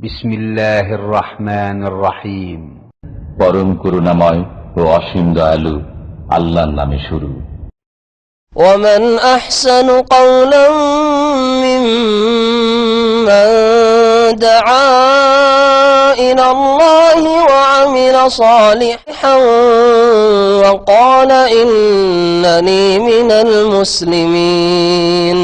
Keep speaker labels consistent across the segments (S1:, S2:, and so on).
S1: বিসমিল্লাহির রহমানির রহিম।
S2: পরম করুণাময় ও অসীম দয়ালু আল্লাহর নামে শুরু।
S3: ومن أحسن قولا ممن دعا إلى الله وعمل صالحا وقال إنني من المسلمين.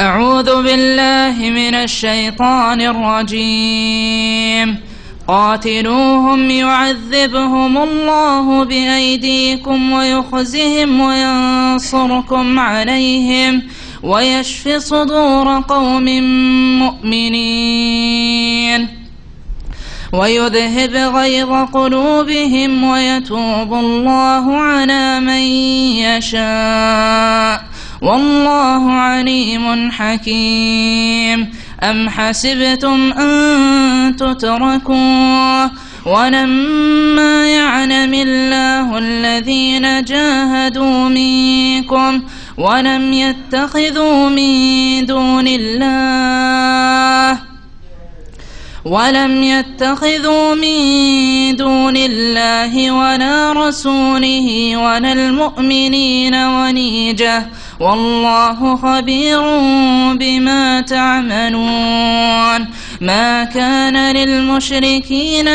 S4: أعوذ بالله من الشيطان الرجيم. قاتلوهم يعذبهم الله بأيديكم ويخزهم وينصركم عليهم ويشف صدور قوم مؤمنين ويذهب غيظ قلوبهم ويتوب الله على من يشاء والله عليم حكيم. أم حسبتم أن تتركوا ولما يعلم الله الذين جاهدوا منكم ولم يتخذوا من دون الله ولا رسوله ولا المؤمنين وليجة والله خبير بما تعملون. ما كان للمشركين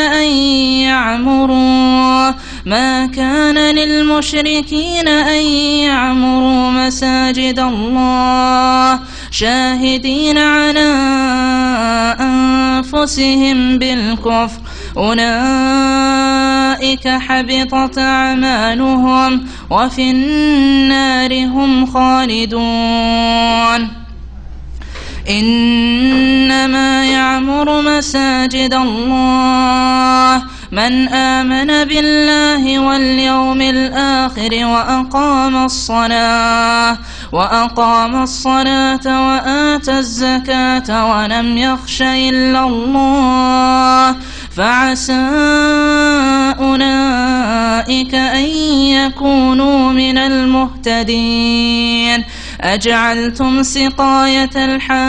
S4: أن يعمروا مساجد الله شاهدين على أنفسهم بالكفر أولئك حبطت أعمالهم وفي النار هم خالدون. إنما يعمر مساجد الله من آمن بالله واليوم الآخر وأقام الصلاة وآتى الزكاة ولم يخش إلا الله فعسى أولئك أن يكونوا من المهتدين. أجعلتم سقاية الحاج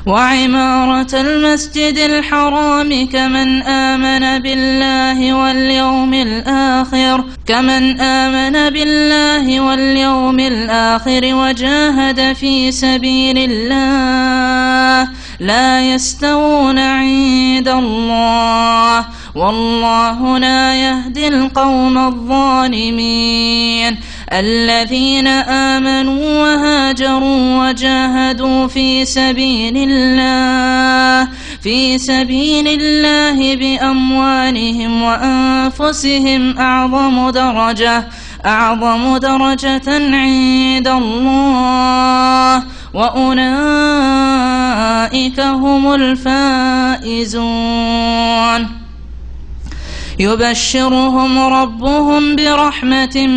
S4: وعمارة المسجد الحرام كمن آمن بالله واليوم الآخر وجاهد في سبيل الله لا يستوون عند الله والله لا يهدي القوم الظالمين. الذين آمنوا وهاجروا وجاهدوا في سبيل الله بأموالهم وأنفسهم أعظم درجة عند الله وأولئك هم الفائزون. يبشرهم ربهم برحمة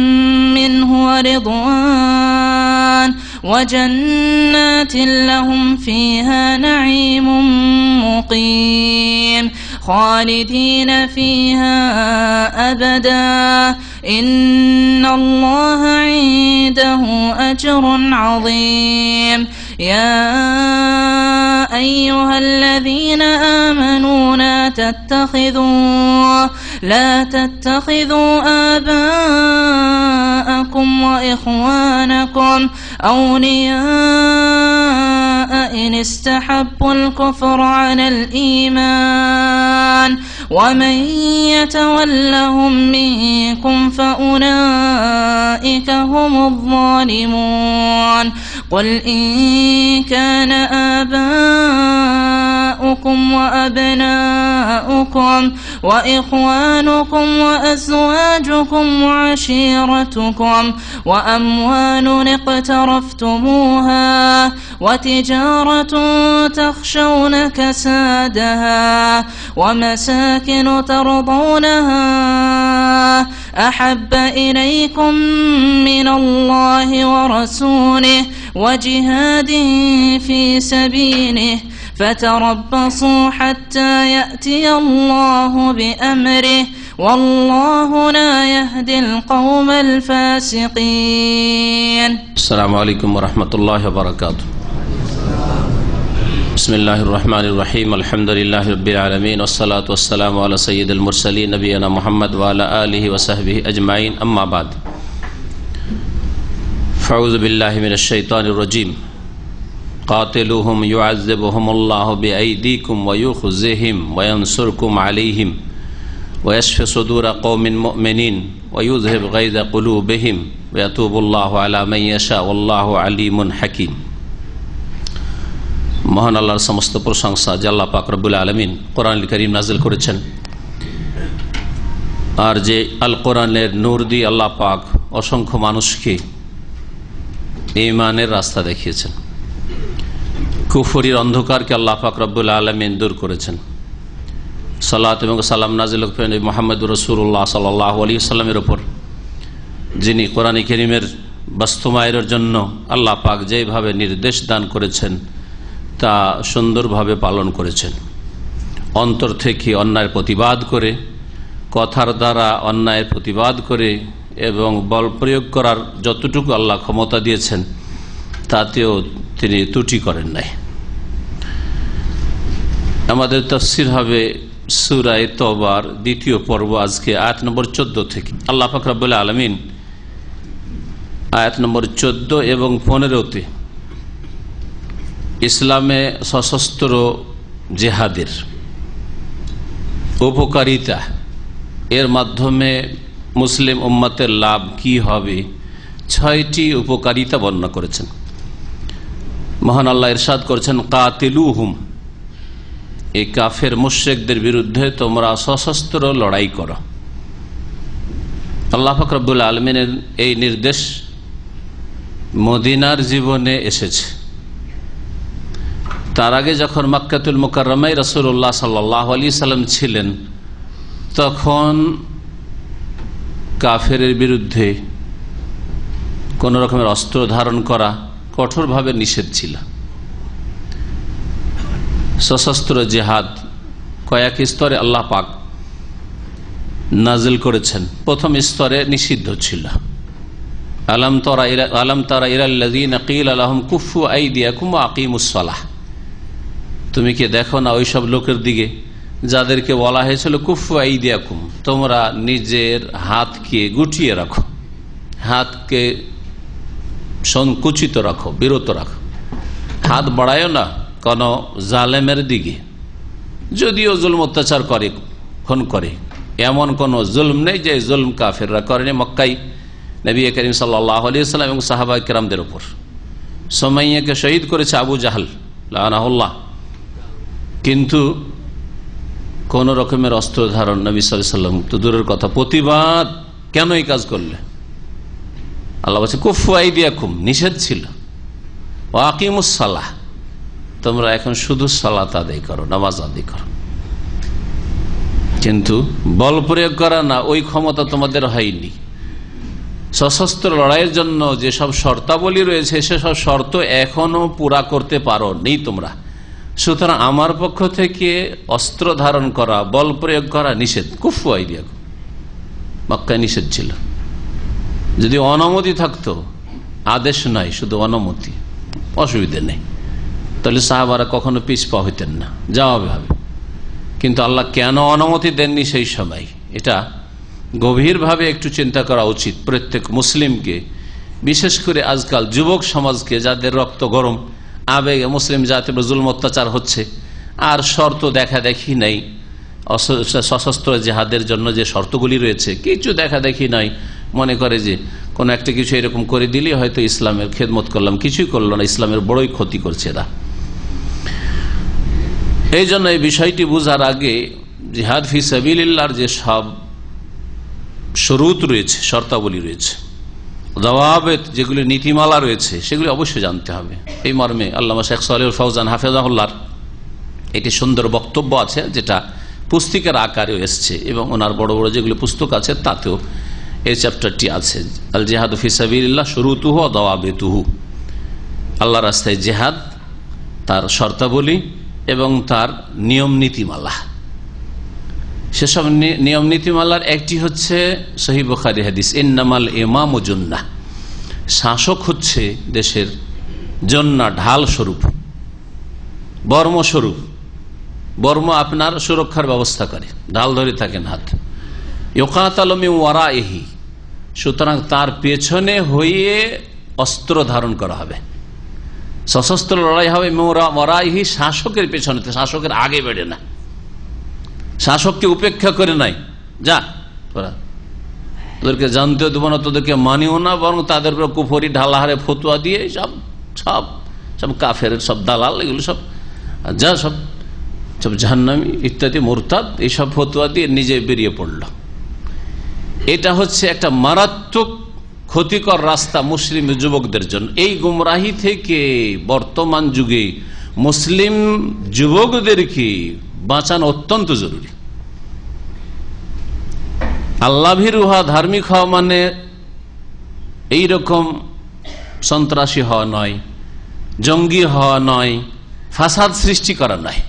S4: منه ورضوان وجنات لهم فيها نعيم مقيم خالدين فيها أبدا إن الله عنده أجر عظيم. يا أيها الذين آمنوا لا تتخذوا آباءكم وإخوانكم أولياء إن استحبوا الكفر على الإيمان ومن يتولهم منكم فأولئك هم الظالمون. قل إن كان آباؤكم نساؤكم وأبناؤكم وإخوانكم وأزواجكم وعشيرتكم وأموال اقترفتموها وتجارة تخشون كسادها ومساكن ترضونها أحب إليكم من الله ورسوله وجهاد في سبيله فتربصوا حتى يأتي الله بأمره والله لا يهدي القوم الفاسقين.
S5: السلام عليكم ورحمة الله وبركاته. بسم الله الرحمن الرحيم. الحمد لله رب العالمين والصلاة والسلام على سيد المرسلين نبينا محمد وعلى آله وصحبه أجمعين. أما بعد فأعوذ بالله من الشيطان الرجيم. قاتلوهم يعذبهم الله بأيديكم ويخزهم وينصركم عليهم ويشف صدور قوم مؤمنين ويذهب غيظ قلوبهم ويتوب الله على من يشاء والله عليم حكيم. মহান আল্লাহর সমস্ত প্রশংসা যে আল্লাহ পাক রব্বুল আলামিন কোরআনুল কারীম নাযিল করেছেন, আর যে আল কোরআনের নূর দিয়ে আল্লাহ পাক অসংখ্য মানুষকে ঈমানের রাস্তা দেখিয়েছেন। কুফরির অন্ধকারকে আল্লাহ পাক রব্বুল আলামিন দূর করেছেন। সালাত এবং সালাম নাযিল করেন মুহাম্মদুর রাসূলুল্লাহ সাল্লাল্লাহু আলাইহি ওয়াসাল্লামের উপর, যিনি কোরআন কারীমের বাস্তবায়নের জন্য আল্লাহ পাক যেভাবে নির্দেশ দান করেছেন তা সুন্দরভাবে পালন করেছেন। অন্তর থেকে অন্যায়ের প্রতিবাদ করে, কথার দ্বারা অন্যায়ের প্রতিবাদ করে এবং বল প্রয়োগ করার যতটুকু আল্লাহ ক্ষমতা দিয়েছেন তাতেও তিনি ত্রুটি করেন নাই। আমাদের তাফসীর হবে সূরা তওবার দ্বিতীয় পর্ব, আজকে আয়াত নম্বর 14 থেকে। আল্লাহ পাক রব্বুল আলামিন আয়াত নম্বর 14 এবং 15-তে ইসলামে সশস্ত্র জেহাদের উপকারিতা, এর মাধ্যমে মুসলিম উম্মতের লাভ কি হবে, 6টি উপকারিতা বর্ণনা করেছেন। মহান আল্লাহ ইরশাদ করেছেন, কাতিলুহুম, এই কাফের মুশরিকদের বিরুদ্ধে তোমরা সশস্ত্র লড়াই করো। আল্লাহ পাক রব্বুল আলামিনের এই নির্দেশ মদিনার জীবনে এসেছে। তার আগে যখন মক্কাতুল মুকাররমায় রাসূলুল্লাহ সাল্লাল্লাহু আলাইহি সাল্লাম ছিলেন, তখন কাফেরের বিরুদ্ধে কোন রকমের অস্ত্র ধারণ করা কঠোরভাবে নিষেধ ছিল। সশস্ত্র জিহাদ কয়েক স্তরে আল্লাহ পাক নাজিল করেছেন। প্রথম স্তরে নিষিদ্ধ ছিল। আলাম তারা ইলাল্লাযীনা ক্বিলা লাহুম কুফফু আইদিয়াকুম ওয়া আকিমুস সালাহ, তুমি কি দেখো না ওইসব লোকের দিকে যাদেরকে বলা হয়েছিল কুফফু আইদিয়াকুম, তোমরা নিজের হাতকে গুটিয়ে রাখো, হাতকে সংকুচিত রাখো, বিরত রাখো, হাত বাড়ায়ও না কোন জালেমের দিকে, যদিও জুলম অত্যাচার করে, খুন করে, এমন কোন জুলম নেই যে জুলম কাফেররা করেনি। মক্কায় নবী করিম সাল্লাল্লাহু আলাইহি ওয়াসাল্লাম এবং সাহাবায়ে কেরামদের উপর সুমাইয়াকে শহীদ করেছে আবু জাহল লাআনাহুল্লাহ, কিন্তু কোন রকমের অস্ত্র ধারণ নবী সাল্লাল্লাহু আলাইহি ওয়াসাল্লাম তো দূরের কথা, প্রতিবাদ কেন এই কাজ করলে? আল্লাহ বলছে কুফফু আইদিয়াকুম, নিষেধ ছিল। ওয়া আকিমুস সালাহ, তোমরা এখন শুধু সালাত আদায় করো, নামাজ আদায় করো, কিন্তু বল প্রয়োগ করা না, ওই ক্ষমতা তোমাদের হয়নি। সশস্ত্র লড়াইয়ের জন্য যেসব শর্তাবলী রয়েছে সেসব শর্ত এখনো পুরা করতে পারো নি তোমরা, সুতরাং আমার পক্ষ থেকে অস্ত্র ধারণ করা, বল প্রয়োগ করা নিষেধ। কুফফু আইদিয়াকুম, মক্কায় নিষেধ ছিল। যদি অনুমতি থাকতো, আদেশ নাই, শুধু অনুমতি, অসুবিধা নেই, তাহলে সাহাবারা কখনো পিছপা হইতেন না, জবাবে হবে। কিন্তু আল্লাহ কেন অনুমতি দেননি সেই সময়, এটা গভীরভাবে একটু চিন্তা করা উচিত প্রত্যেক মুসলিমকে, বিশেষ করে আজকাল যুবক সমাজকে, যাদের রক্ত গরম, আবেগে মুসলিম জাতির জুলম অত্যাচার হচ্ছে, আর শর্ত দেখা দেখি নাই। সশস্ত্র জিহাদের জন্য যে শর্তগুলি রয়েছে কিছু দেখা দেখি নাই, মনে করে যে কোনো একটা কিছু এরকম করে দিলে হয়তো ইসলামের খেদমত করলাম, কিছুই করলো না, ইসলামের বড়ই ক্ষতি করছে এরা। এই জন্য এই বিষয়টি বোঝার আগে জিহাদ ফি সাবিলিল্লাহর যে সব শরুত রয়েছে, শর্তাবলী রয়েছে, জওয়াবেত যেগুলি নীতিমালা রয়েছে, সেগুলি অবশ্যই জানতে হবে। এই মর্মে আল্লামা শেখ সালেহুল ফৌজান হাফেজাহুল্লাহর একটি সুন্দর বক্তব্য আছে, যেটা পুস্তিকার আকারেও এসছে এবং ওনার বড় বড় যেগুলো পুস্তক আছে তাতেও এই চ্যাপ্টারটি আছে, আল জিহাদ ফি সাবিলিল্লাহ শুরুতুহু ওয়া দাওয়াবিতুহু। আল্লাহর রাস্তায় জিহাদ, তার শর্তাবলী এবং তার নিয়ম নীতিমালা। সেসব নিয়ম নীতিমালার একটি হচ্ছে সহিহ বুখারী হাদিস, ইন্নামাল ইমামু জুন্নাহ, শাসক হচ্ছে দেশের জন্না, ঢাল স্বরূপ, বর্ম স্বরূপ। বর্ম আপনার সুরক্ষার ব্যবস্থা করে, ঢাল ধরে থাকেন হাত। ইউকাতালু মিন ওয়ারাইহি, সুতরাং তার পেছনে হয়ে অস্ত্র ধারণ করা হবে, সশস্ত্র লড়াই হবে। ওয়ারাইহি, শাসকের পেছনে, শাসকের আগে বেড়ে না, শাসককে উপেক্ষা করে নাই, যা তোরা, তোদেরকে জানতেও দেবো না, তোদেরকে মানিও না, বরং তাদের উপর কুফরি ঢালাহারে ফতুয়া দিয়ে সব সব সব কাফের সব দালাল, এগুলো সব যা সব সব জাহান্নামী ইত্যাদি মুরতাদ, এইসব ফতুয়া দিয়ে নিজে বেরিয়ে পড়ল। এটা হচ্ছে একটা মারাত্মক ক্ষতিকর রাস্তা মুসলিম যুবকদের জন্য। এই গুমরাহি থেকে বর্তমান যুগে মুসলিম যুবকদেরকে বাঁচানো অত্যন্ত জরুরি। আল্লাভীরু হওয়া, ধার্মিক হওয়া মানে এইরকম সন্ত্রাসী হওয়া নয়, জঙ্গি হওয়া নয়, ফাসাদ সৃষ্টি করা নয়,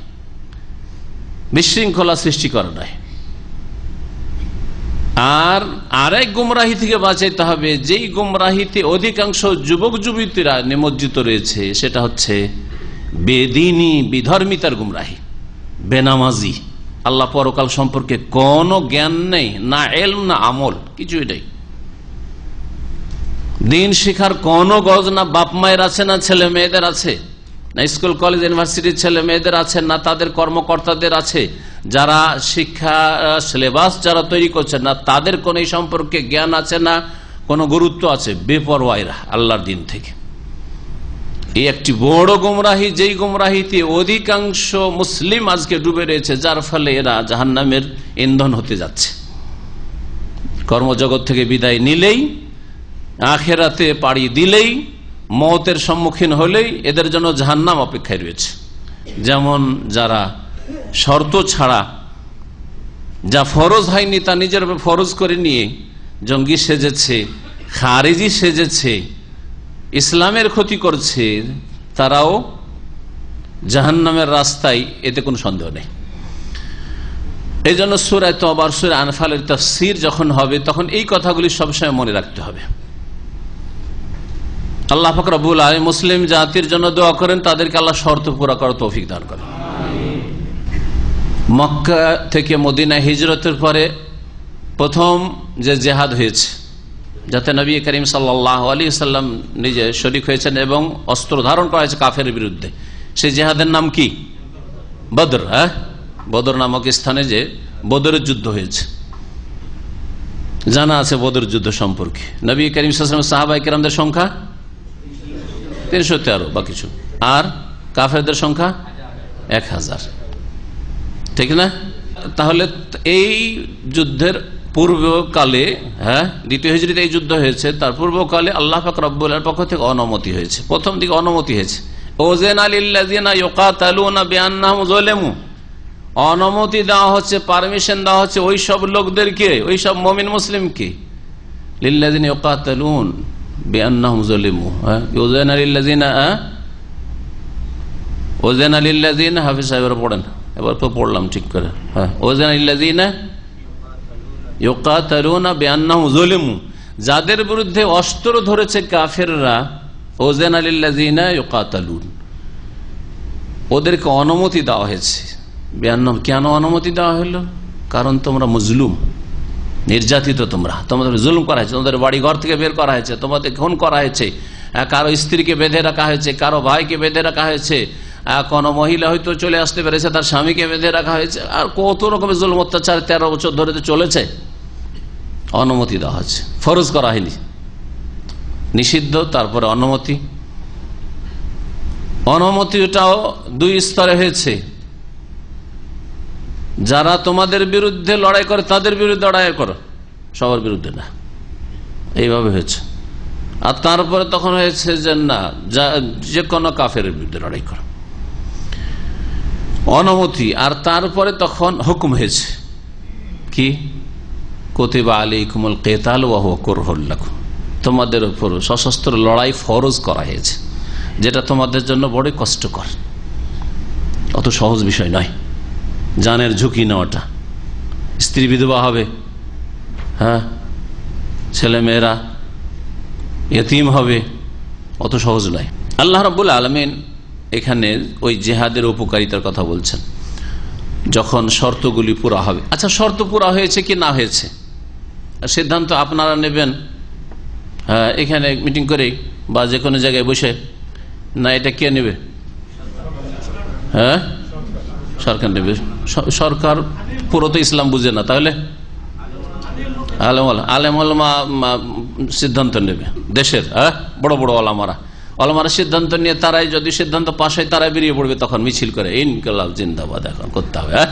S5: বিশৃঙ্খলা সৃষ্টি করা নয়। আর আরেক গুমরাহি থেকে বাঁচাইতে হবে, যেই গুমরাহিতে অধিকাংশ যুবক যুবতীরা নিমজ্জিত রয়েছে, সেটা হচ্ছে বেদিনী, বিধর্মিতার গুমরাহি, বেনামাজি, আল্লাহ পরকাল সম্পর্কে কোনো জ্ঞান নেই, না এলম না আমল, কিছু এটাই। দিন শিখার কোনো গজ না বাপ মায়ের আছে, না ছেলে মেয়েদের আছে, না স্কুল কলেজ ইউনিভার্সিটির ছেলে মেয়েদের আছে, না তাদের কর্মকর্তাদের আছে, যারা শিক্ষা সিলেবাস যারা তৈরি করছে, না তাদের কোন এই সম্পর্কে জ্ঞান আছে, না কোনো গুরুত্ব আছে। বেপরোয়ারা আল্লাহর দিন থেকে। এই একটি বড় গুমরাহি, যেই গুমরাহিতে অধিকাংশ মুসলিম আজকে ডুবে রয়েছে, যার ফলে এরা জাহান্নামের ইন্ধন হতে যাচ্ছে। কর্মজগৎ থেকে বিদায় নিলেই, আখেরাতে পাড়ি দিলেই, মওতের সম্মুখীন হলেই এদের জন্য জাহান্নাম অপেক্ষায় রয়েছে। যেমন যারা শর্ত ছাড়া, যা ফরজ হয়নি তা নিজের উপর ফরজ করে নিয়ে জঙ্গি সেজেছে, খারেজি সেজেছে, ইসলামের ক্ষতি করছে, তারাও জাহান্নামের রাস্তায়, এতে কোনো সন্দেহ নেই। এই জন্য সূরা তওবা, সূরা আনফালের তাফসীর যখন হবে, তখন এই কথাগুলি সবসময় মনে রাখতে হবে। আল্লাহ পাক রব্বুল আলামিন মুসলিম জাতির জন্য দোয়া করেন, তাদেরকে আল্লাহ শর্ত পুরা করার তৌফিক দান করেন। মক্কা থেকে মদিনা হিজরতের পরে প্রথম যে জিহাদ হয়েছে, যাতে নবী করিম সাল্লাল্লাহু আলাইহি ওয়াসাল্লাম নিজে শরীক হয়েছেন এবং অস্ত্র ধারণ করা হয়েছে কাফের বিরুদ্ধে, সেই জিহাদের নাম কি? বদর। বদর নামক স্থানে যে বদরের যুদ্ধ হয়েছে, জানা আছে বদর যুদ্ধ সম্পর্কে। নবী করিম সাল্লাল্লাহু আলাইহি ওয়াসাল্লাম সাহাবায়ে কেরামদের সংখ্যা 313 বা কিছু, আর কাফেরদের সংখ্যা 1000, ঠিক না? তাহলে এই যুদ্ধের পূর্বকালে, দ্বিতীয় হিজরিতে এই যুদ্ধ হয়েছে, তার পূর্বকালে আল্লাহ পাক রব্বুল আলামিনের পক্ষ থেকে অনুমতি হয়েছে। প্রথম দিকে অনুমতি হয়েছে, ওযানা লিল্লাযিনা ইউকাতালুনা বিআন্নাহুম যালামু, অনুমতি দেওয়া হচ্ছে, পারমিশন দেওয়া হচ্ছে ওই সব লোকদেরকে, ওই সব মুমিন মুসলিমকে, লিল্লাযিনা ইউকাতালুন বিআন্নাহুম যালামু, ওযানা লিল্লাযিনা, ওযানা লিল্লাযিনা, হাফিজ সাহেবরা পড়েন, এবার তো পড়লাম ঠিক করে, ওযানা লিল্লাযিনা ইউকাতালুনা বিআন্নাহুম যালামু, যাদের বিরুদ্ধে অস্ত্র ধরেছে কাফেররা, ওযানা লিল্লাযিনা ইউকাতালুন, ওদেরকে অনুমতি দেওয়া হয়েছে। বিআন্নাহুম, কেন অনুমতি দেওয়া হলো? কারণ তোমরা মজলুম, নির্যাতিত, তোমাদের জুলুম করা হয়েছে, তোমাদের বাড়ি ঘর থেকে বের করা হয়েছে, তোমাদের খুন করা হয়েছে, কারো স্ত্রীকে বেঁধে রাখা হয়েছে, কারো ভাইকে বেঁধে রাখা হয়েছে, কোন মহিলা হয়তো চলে আসতে পেরেছে, তার স্বামীকে বেঁধে রাখা হয়েছে, আর কত রকমের জুলুম অত্যাচার 13 বছর ধরে চলেছে। অনুমতি দেওয়া হচ্ছে, ফরজ করা হয়নি, নিষিদ্ধ, তারপরে অনুমতি। অনুমতিটাও দুই স্তরে হয়েছে। যারা তোমাদের বিরুদ্ধে লড়াই করে তাদের বিরুদ্ধে লড়াই করো, সবার বিরুদ্ধে না। এইভাবে হয়েছে। আর তারপরে তখন হয়েছে যে না, যে কোনো কাফের বিরুদ্ধে লড়াই করো, অনুমতি। আর তারপরে তখন হুকুম হয়েছে কি, কুতিবা আলাইকুমুল কিতাল ওয়া হুয়া কুরহুল লাকুম, তোমাদের উপর সশস্ত্র লড়াই ফরজ করা হয়েছে, যেটা তোমাদের জন্য বড় কষ্টকর। অত সহজ বিষয় নয় জানের ঝুঁকি নেওয়াটা। স্ত্রী বিধবা হবে, হ্যাঁ, ছেলে মেয়েরা ইতিম হবে, অত সহজ নয়। আল্লাহ রাব্বুল আলামিন এখানে ওই জিহাদের উপকারিতার কথা বলছেন, যখন শর্তগুলি পুরা হবে। আচ্ছা, শর্ত পুরা হয়েছে কি না হয়েছে সিদ্ধান্ত আপনারা নেবেন, হ্যাঁ, এখানে মিটিং করে বা যে কোনো জায়গায় বসে, না এটা কে নেবে? হ্যাঁ, সরকার নেবে। সরকার পুরো তো ইসলাম বুঝে না, তাহলে আলেম ওলামা সিদ্ধান্ত নেবে দেশের, হ্যাঁ, বড় বড় ওলামারা সিদ্ধান্ত নিয়ে, তারাই যদি সিদ্ধান্ত পাশ হয় তারাই বেরিয়ে পড়বে তখন মিছিল করে ইনকিলাব জিন্দাবাদ এখন করতে হবে, হ্যাঁ,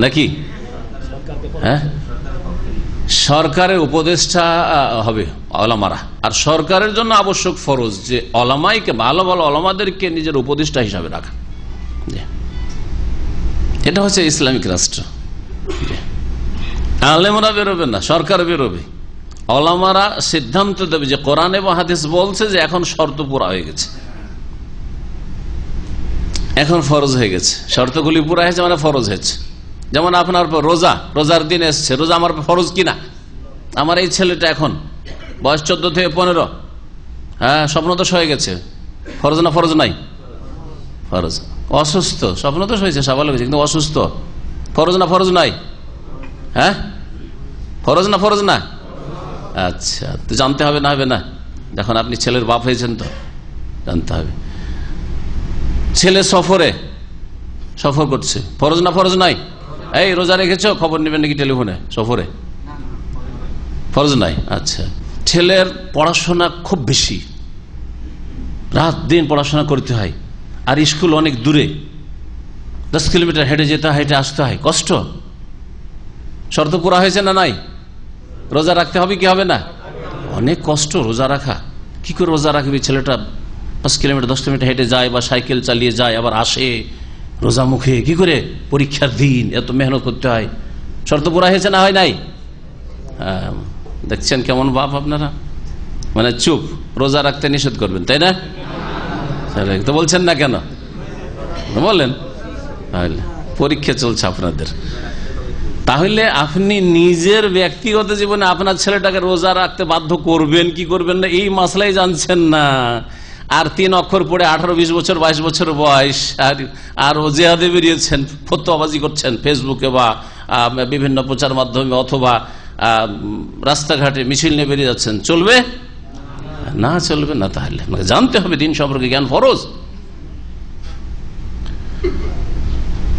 S5: নাকি? হ্যাঁ, সরকারের উপদেষ্টা হবে ওলামারা। আর সরকারের জন্য আবশ্যক ফরজ যে ওলামাইকে, ভালো ভালো ওলামাদেরকে নিজের উপদেষ্টা হিসাবে রাখা। এটা হচ্ছে ইসলামিক রাষ্ট্র। আলেমরা বেরোবে না, সরকার বেরোবে। ওলামারা সিদ্ধান্ত দেবে যে কোরআন এবং হাদিস বলছে যে এখন শর্ত পুরা হয়ে গেছে, এখন ফরজ হয়ে গেছে, শর্তগুলি পুরা হয়েছে মানে ফরজ হয়েছে। যেমন আপনার রোজার দিন এসছে, রোজা আমার ফরজ কিনা? আমার এই ছেলেটা এখন বয়স 14 থেকে 15, হ্যাঁ, স্বপ্নদোষ হয়ে গেছে, ফরজ না ফরজ নাই? ফরজ। অসুস্থ, স্বপ্নদোষ হয়েছে, সাবালক হয়েছে কিন্তু অসুস্থ, ফরজ না ফরজ নাই? হ্যাঁ, ফরজ না ফরজ না? আচ্ছা, তো জানতে হবে না হবে না? যখন আপনি ছেলের বাপ হয়েছেন তো জানতে হবে। ছেলে সফর করছে, ফরজ না ফরজ নাই? এই রোজা রেখেছো, খবর নেবেন নাকি টেলিফোনে? সফরে ফরজ নাই। আচ্ছা, ছেলের পড়াশোনা খুব বেশি, রাত দিন পড়াশোনা করতে হয়, আর স্কুল অনেক দূরে, 10 কিলোমিটার হেঁটে যেতে হয়, হেঁটে আসতে হয়, কষ্ট। শর্ত পুরা হয়েছে না নাই? রোজা রাখতে হবে কি হবে না? অনেক কষ্ট রোজা রাখা। কি করে রোজা রাখবে? ছেলেটা 5 কিলোমিটার 10 কিলোমিটার হেঁটে যায় বা সাইকেল চালিয়ে যায়, আবার আসে রোজা মুখে, কি করে? পরীক্ষার দিন এত মেহনত করতে হয়। শর্ত পুরা হয়েছে না হয় নাই? দেখছেন কেমন বাপ আপনারা, মানে চুপ, রোজা রাখতে নিষেধ করবেন, তাই না? তো বলছেন না কেন? বলেন, পরীক্ষা চলছে আপনাদের। তাহলে আপনি নিজের ব্যক্তিগত জীবনে আপনার ছেলেটাকে রোজা রাখতে বাধ্য করবেন কি করবেন না, এই মাসলাই জানছেন না। আর 3 অক্ষর পড়ে 18, 20 বছর 22 বছর বয়স, আর ও জিহাদে বেরিয়েছেন, ফতোয়াবাজি করছেন ফেসবুকে বা বিভিন্ন প্রচার মাধ্যমে অথবা রাস্তাঘাটে মিছিল নিয়ে বেরিয়ে যাচ্ছেন, চলবে না? চলবে না। তাহলে জানতে হবে দিন সম্পর্কে জ্ঞান ফরজ।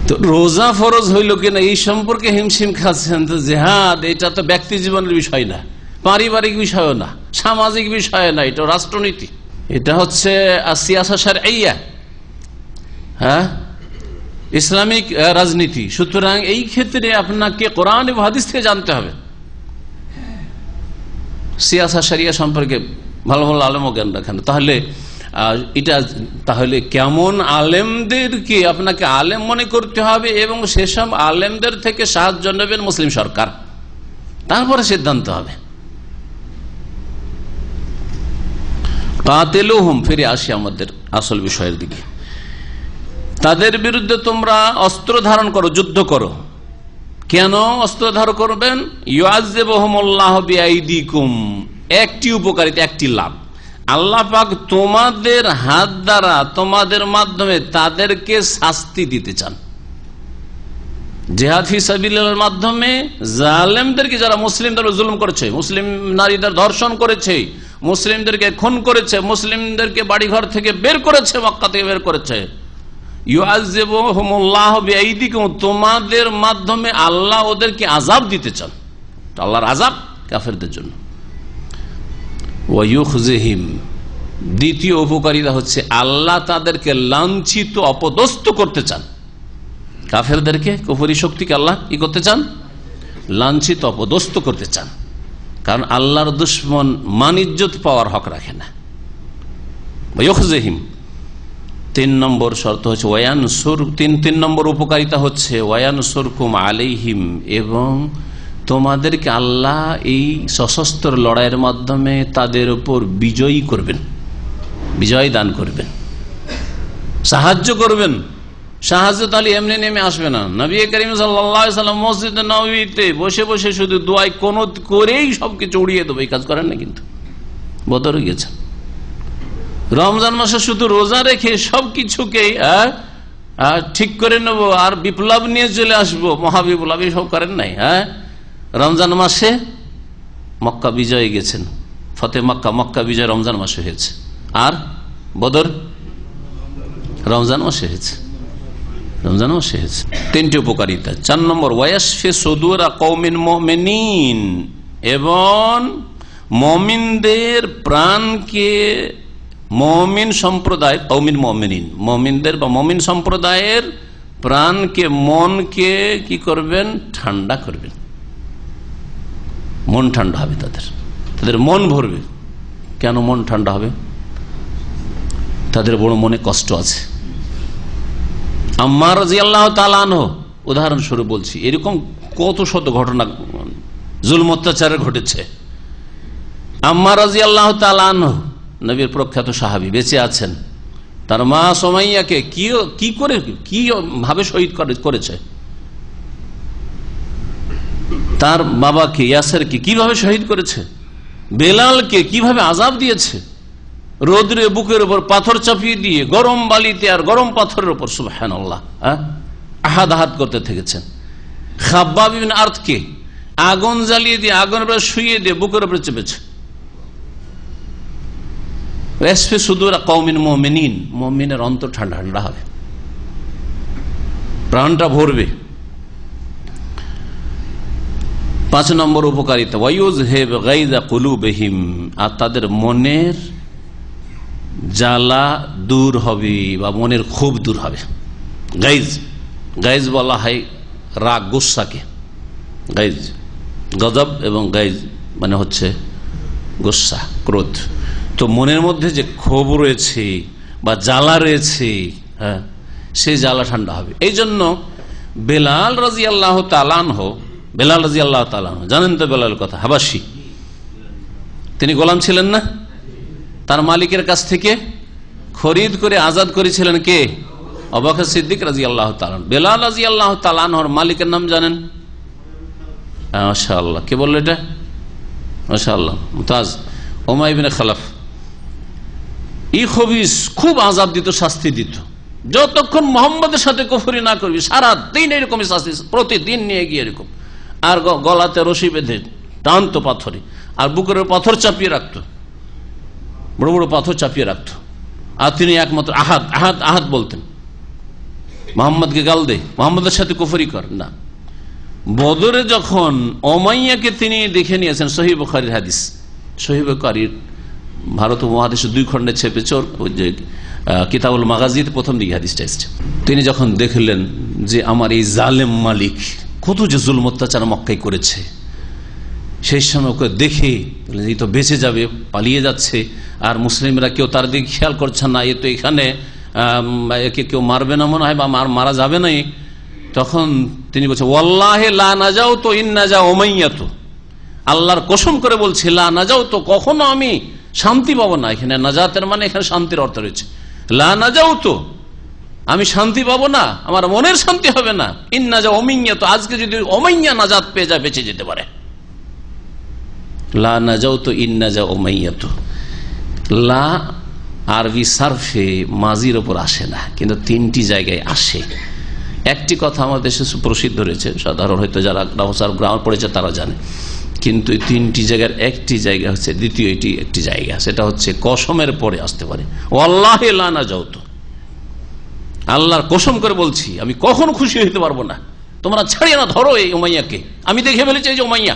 S5: তো রোজা ফরজ হইল কিনা এই সম্পর্কে হিমশিম খাচ্ছেন। তো জিহাদ এটা তো ব্যক্তি জীবনের বিষয় না, পারিবারিক বিষয়ও না, সামাজিক বিষয় না, এটা রাষ্ট্রনীতি, এটা হচ্ছে সিয়াসা শারঈয়া, হ্যাঁ, ইসলামিক রাজনীতি। সুতরাং এই ক্ষেত্রে আপনাকে কোরআন এবং হাদিস থেকে জানতে হবে। সিয়াসা শরিয়া সম্পর্কে ভালো ভালো আলেম জ্ঞান রাখেন। তাহলে কেমন আলেমদেরকে আপনাকে আলেম মনে করতে হবে এবং সেসব আলেমদের থেকে সাহায্য নেবেন মুসলিম সরকার, তারপরে সিদ্ধান্ত হবে। কাতিলুহুম, ফিরে আসি আমাদের আসল বিষয়ের দিকে। তাদের বিরুদ্ধে তোমরা অস্ত্র ধারণ করো, যুদ্ধ করো। কেন অস্ত্র ধারণ করবেন? ইউআযিবুহুমুল্লাহু বিআইদিকুম, একটি উপকারিতা, একটি লাভ। আল্লাহ পাক তোমাদের হাত দ্বারা, তোমাদের মাধ্যমে তাদেরকে শাস্তি দিতে চান। জিহাদ ফি সাবিলিল্লাহর মাধ্যমে জালেমদেরকে, যারা মুসলিমদের জুলুম করেছে, মুসলিম নারীদের ধর্ষণ করেছে, মুসলিমদেরকে খুন করেছে, মুসলিমদেরকে বাড়িঘর থেকে বের করেছে, মক্কা থেকে বের করেছে, ইউআযিবুহুমুল্লাহু বিআইদিকুম, তোমাদের মাধ্যমে আল্লাহ ওদেরকে আযাব দিতে চান। আল্লাহর আযাব কাফেরদের জন্য। ওয়ায়ুখজিহিম, দ্বিতীয় উপকারিতা হচ্ছে আল্লাহ তাদেরকে লাঞ্ছিত, অপদস্থ করতে চান। কাফেরদেরকে, কুফরি শক্তিকে আল্লাহ কি করতে চান? লাঞ্ছিত, অপদস্থ করতে চান। কারণ আল্লাহর দুশ্মন মান ইজ্জত পাওয়ার হক রাখে না। তিন নম্বর শর্ত হচ্ছে তিন নম্বর উপকারিতা হচ্ছে ওয়ায়ানসুরকুম আলাইহিম, এবং তোমাদেরকে আল্লাহ এই সশস্ত্র লড়াইয়ের মাধ্যমে তাদের উপর বিজয়ী করবেন, বিজয় দান করবেন, সাহায্য করবেন। সাহায্য তাহলে এমনি নেমে আসবে না। নবী করিম সাল্লাল্লাহু আলাইহি ওয়াসাল্লাম মসজিদে নববীতে বসে বসে শুধু দোয়ায় কোনত করেই সবকিছু উড়িয়ে দেবে, এই কাজ করেন না। কিন্তু বদরে গেছেন, রমজান মাসে শুধু রোজা রেখে সবকিছুকে ঠিক করে নেব আর বিপ্লব নিয়ে চলে আসবো, মহাবিপ্লব, সব করেন নাই। রমজান মাসে মক্কা বিজয়ে গেছেন, ফতে মক্কা, মক্কা বিজয় রমজান মাসে হয়েছে, আর বদর রমজান মাসে হয়েছে, রমজান মাসে হয়েছে। তিনটি উপকারিতা। 4 নম্বর ওয়ায়াশফি সুদুরা কওমিন মুমিনিন, এবং মুমিনদের প্রাণকে, মুমিন সম্প্রদায়, কওমিন মুমিনিন, মুমিনদের বা মুমিন সম্প্রদায়ের প্রাণকে, মনকে কি করবেন? ঠান্ডা করবেন। মন ঠান্ডা হবে তাদের মন ভরবে। কেন মন ঠান্ডা হবে? তাদের বড় মনে কষ্ট আছে। আম্মার রাদিয়াল্লাহু তাআলা আনহু উদাহরণস্বরূপ বলছি, এরকম কত শত ঘটনা জুলম অত্যাচারে ঘটেছে। আম্মার রাদিয়াল্লাহু তাআলা আনহু নবীর প্রখ্যাত সাহাবী, বেঁচে আছেন। তার মা সুমাইয়াকে কি করে, কি ভাবে শহীদ করেছে, তার বাবাকে ইয়াসেরকে কিভাবে শহীদ করেছে, বেলালকে কিভাবে আযাব দিয়েছে, রোদ্রে বুকের উপর পাথর চাপিয়ে দিয়ে গরম বালিতে আর গরম পাথরের উপর, সুবহানাল্লাহ, আহাদ আহাদ করতে থেকেছেন। খাব্বাব ইবনে আরতকে আগুন জ্বালিয়ে দিয়ে, আগুনের উপর শুইয়ে দিয়ে বুকের উপর চেপেছে। ওয়াসফি সুদুরা কওমিন মুমিনিন, মুমিনের অন্তর ঠান্ডা ঠান্ডা হবে, প্রাণটা ভরবে। 5 নম্বর উপকারিতা ওয়ায়ুযহিব গায়যা কুলুবিহিম, আর তাদের মনের জ্বালা দূর হবে বা মনের ক্ষোভ দূর হবে। গাইজ বলা হয় রাগ, গুসাকে গাইজ, গজব এবং গাইজ মানে হচ্ছে গুসা, ক্রোধ। তো মনের মধ্যে যে ক্ষোভ রয়েছে বা জ্বালা রয়েছে, সেই জ্বালা ঠান্ডা হবে। এই জন্য বেলাল রাদিয়াল্লাহু তাআলা আনহু, জানেন তো বেলালের কথা, হাবাসী, তিনি গোলাম ছিলেন না? তার মালিকের কাছ থেকে খরিদ করে আজাদ করেছিলেন কে? আবু বকর সিদ্দিক রাদিয়াল্লাহু তাআলা। বেলাল রাদিয়াল্লাহু তাআলা আনহুর মালিকের নাম জানেন? মাশাআল্লাহ, কে বলল এটা? মাশাআল্লাহ, মুমতাজ, উমাইয়া ইবনে খালাফ। এই খবিস খুব আযাব দিত, শাস্তি দিত। যতক্ষণ মুহাম্মদের সাথে কুফরি না করবি, সারা দিন এরকমই শাস্তি, প্রতিদিন নিয়ে গিয়ে এরকম, আর গলাতে রশি বেঁধে টানতো পাথরে, আর বুকের পাথর চাপিয়ে রাখতো, বড় বড় পাথর চাপিয়ে রাখতো। আর তিনি একমাত্র আহাদ আহাদ আহাদ বলতেন, মোহাম্মদকে গাল দে, মোহাম্মদের সাথে কুফরি কর না। বদরে যখন উমাইয়াকে তিনি দেখে নিয়েছেন, সহিহ বুখারীর হাদিস, সহিহ বুখারীর ভারত উপমহাদেশে 2 খণ্ডে ছেপেছে, ওই যে কিতাবুল মাগাজিতে প্রথম দিকে হাদিসটা এসেছে। তিনি যখন দেখলেন যে আমার এই জালেম মালিক কত যে জুলম অত্যাচার মক্কায় করেছে, সেই সময় ওকে দেখে এই তো বেঁচে যাবে, পালিয়ে যাচ্ছে, আর মুসলিমরা কেউ তার দিকে খেয়াল করছে না, এ তো এখানে একে কেউ মারবে না মনে হয়, বা মারা যাবে না। তখন তিনি বলছেন, ওয়াল্লাহি লা নাজাউতু ইন নাজা উমাইয়াতু, আল্লাহর কসম করে বলছি, লা নাজাউতু, কখনো আমি শান্তি পাবো না। এখানে নাজাতের মানে এখানে শান্তির অর্থ রয়েছে। লা নাজাউতু, আমি শান্তি পাবো না, আমার মনের শান্তি হবে না। ইন নাজা উমাইয়াতু, আজকে যদি উমাইয়া নাজাত পেয়ে যায়, বেঁচে যেতে পারে। লা নাজাউতু ইন নাজা উমাইয়াতু। লা আরবি সারফে মাজির ওপর আসে না, কিন্তু 3টি জায়গায় আসে। একটি কথা আমাদের দেশে সুপ্রসিদ্ধ রয়েছে, সাধারণ হয়তো যারা গ্রামার পড়েছে তারা জানে, কিন্তু 3টি জায়গার একটি জায়গা হচ্ছে, দ্বিতীয় এটি একটি জায়গা, সেটা হচ্ছে কসমের পরে আসতে পারে। ওয়াল্লাহি লা নাজাউতু, আল্লাহর কসম করে বলছি, আমি কখনো খুশি হইতে পারবো না, তোমরা ছাড়িয়ে না, ধরো এই উমাইয়াকে, আমি দেখে ফেলেছি এই যে উমাইয়া।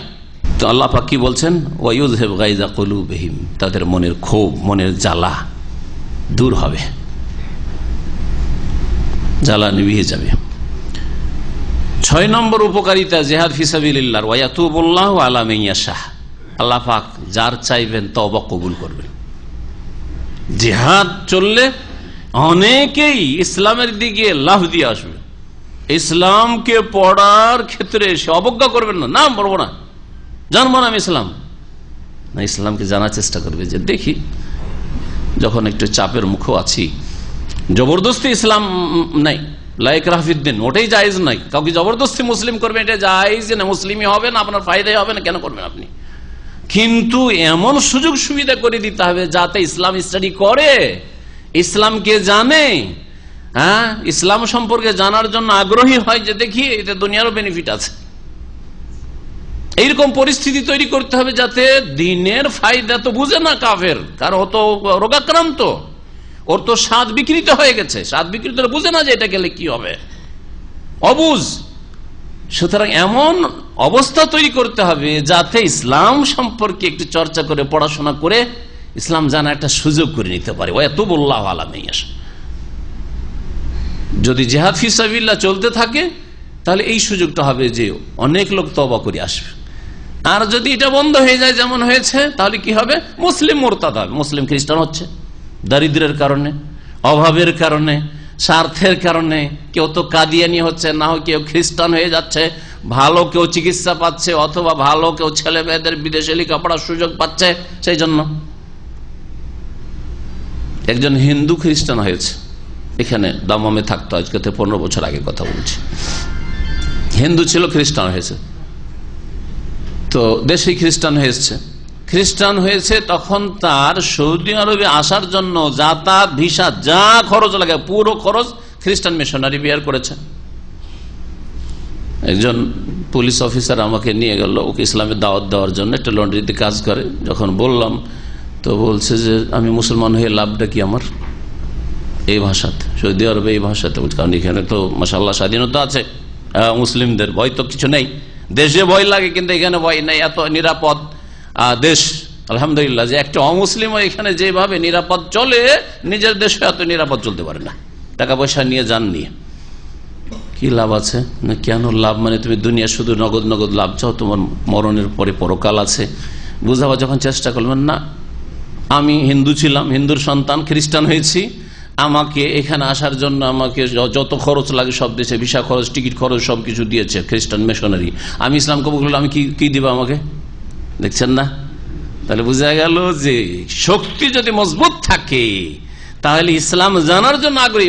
S5: তো আল্লাহ পাক কি বলছেন? ওয়ায়ুযহিব গায়যা কুলুবিহিম, তাদের মনের ক্ষোভ, মনের জ্বালা দূর হবে, জ্বালা নিভিয়ে যাবে। 6 নম্বর উপকারিতা জিহাদ ফি সাবিলিল্লাহ, ওয়া ইয়াতুবুল্লাহু আলা মান ইয়াশা, আল্লাহ পাক যার চাইবেন তওবা কবুল করবেন। জিহাদ চললে অনেকেই ইসলামের দিকে লাফ দিয়ে আসবে। ইসলামকে পড়ার ক্ষেত্রে সে অবজ্ঞা করবেন না, নাম পড়বো না, জানবো না আমি ইসলাম না, ইসলামকে জানার চেষ্টা করবে যে দেখি যখন একটু চাপের মুখও আছি, জবরদস্তি ইসলাম নাই, লাইক রাফিদ্দিন ওটাই জায়েজ নাই, কাউকে জবরদস্তি মুসলিম করবেন এটা জায়েজ না, মুসলিমই হবে না, আপনার ফায়দাই হবে না, কেন করবেন আপনি? কিন্তু এমন সুযোগ সুবিধা করে দিতে হবে যাতে ইসলাম স্টাডি করে, ইসলামকে জানে, হ্যাঁ, ইসলাম সম্পর্কে জানার জন্য আগ্রহী হয়, যে দেখি এতে দুনিয়ারও বেনিফিট আছে। এইরকম পরিস্থিতি তৈরি করতে হবে যাতে দিনের ফায়দা তো বুঝে না কাফের, কারণ ও তো রোগাক্রান্ত, ওর তো স্বাদ বিকৃত হয়ে গেছে, স্বাদ বিকৃত বুঝে না যে এটা গেলে কি হবে, অবুঝ। সুতরাং এমন অবস্থা তৈরি করতে হবে যাতে ইসলাম সম্পর্কে একটু চর্চা করে পড়াশোনা করে ইসলাম জানা একটা সুযোগ করে নিতে পারে। ওয়াতুবুল্লাহু আলা মান ইয়াশা। যদি জিহাদ ফি সাবিলিল্লাহ চলতে থাকে তাহলে এই সুযোগটা হবে যে অনেক লোক তওবা করে আসবে। আর যদি এটা বন্ধ হয়ে যায় যেমন হয়েছে, তাহলে কি হবে? মুসলিম মুরতাদ হবে, মুসলিম খ্রিস্টান হচ্ছে, দারিদ্রের কারণে, অভাবের কারণে, স্বার্থের কারণে। কেউ তো কাদিয়ানি হচ্ছে, না হয় কেউ খ্রিস্টান হয়ে যাচ্ছে, ভালো কেউ চিকিৎসা পাচ্ছে, অথবা ভালো কেউ ছেলে মেয়েদের বিদেশে লেখাপড়ার সুযোগ পাচ্ছে। সেই জন্য একজন হিন্দু খ্রিস্টান হয়েছে, এখানে দামামে থাকতো, আজকে 15 বছর আগে কথা বলছি। হিন্দু ছিল, খ্রিস্টান হয়েছে, তো দেশে খ্রিস্টান হয়েছে। খ্রিস্টান হয়েছে তখন তার সৌদি আরবে আসার জন্য যাতায়াত, ভিসা, যা খরচ লাগে পুরো খরচ খ্রিস্টান মিশনারি বিয়ার করেছে। একজন পুলিশ অফিসার আমাকে নিয়ে গেল ওকে ইসলামের দাওয়াত দেওয়ার জন্য, একটা লন্ড্রিতে কাজ করে। যখন বললাম তো বলছে যে আমি মুসলমান হয়ে লাভটা কি আমার, এই ভাষাতে, সৌদি আরবে এই ভাষাতে। কারণ এখানে তো মাশাআল্লাহ স্বাধীনতা আছে, মুসলিমদের ভয় তো কিছু নেই, দেশে ভয় লাগে কিন্তু এখানে ভয় নেই, এত নিরাপদ দেশ আলহামদুলিল্লাহ। যে একটা অমুসলিম এখানে যেভাবে নিরাপদ চলে, নিজের দেশে এত নিরাপদ চলতে পারে না। টাকা পয়সা নিয়ে যান, নিয়ে কি লাভ আছে? না কেন লাভ? মানে তুমি দুনিয়া শুধু নগদ নগদ লাভ চাও, তোমার মরণের পরে পরকাল আছে। বুঝাবার যখন চেষ্টা করলেন, না আমি হিন্দু ছিলাম, হিন্দুর সন্তান, খ্রিস্টান হয়েছি, আমাকে এখানে আসার জন্য আমাকে যত খরচ লাগে সব দেশে, ভিসা খরচ, টিকিট খরচ সবকিছু দিয়েছে খ্রিস্টান মিশনারি। আমি ইসলাম কবুল করলে আমি কি দিবা আমাকে? দেখছেন না? তাহলে বোঝা গেল যে শক্তি যদি মজবুত থাকে তাহলে ইসলাম জানার জন্য আগ্রহী,